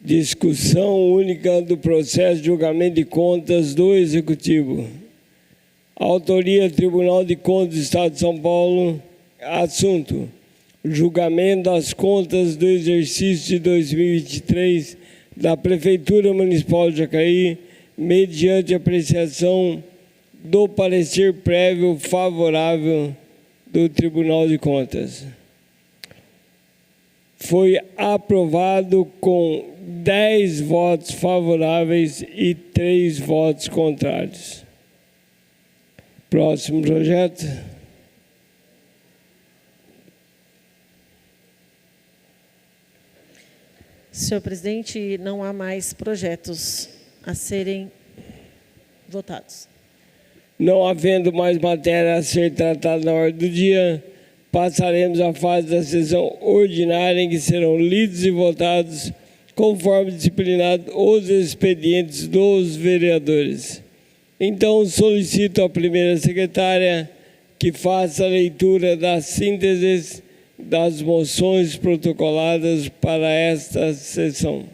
Discussão única do processo de julgamento de contas do Executivo. Autoria, Tribunal de Contas do Estado de São Paulo. Assunto: julgamento das contas do exercício de 2023 da Prefeitura Municipal de Jacareí, mediante apreciação do parecer prévio favorável do Tribunal de Contas. Foi aprovado com 10 votos favoráveis e 3 votos contrários. Próximo projeto. Senhor presidente, não há mais projetos a serem votados. Não havendo mais matéria a ser tratada na ordem do dia, passaremos à fase da sessão ordinária, em que serão lidos e votados, conforme disciplinado, os expedientes dos vereadores. Então, solicito à primeira secretária que faça a leitura das sínteses das moções protocoladas para esta sessão.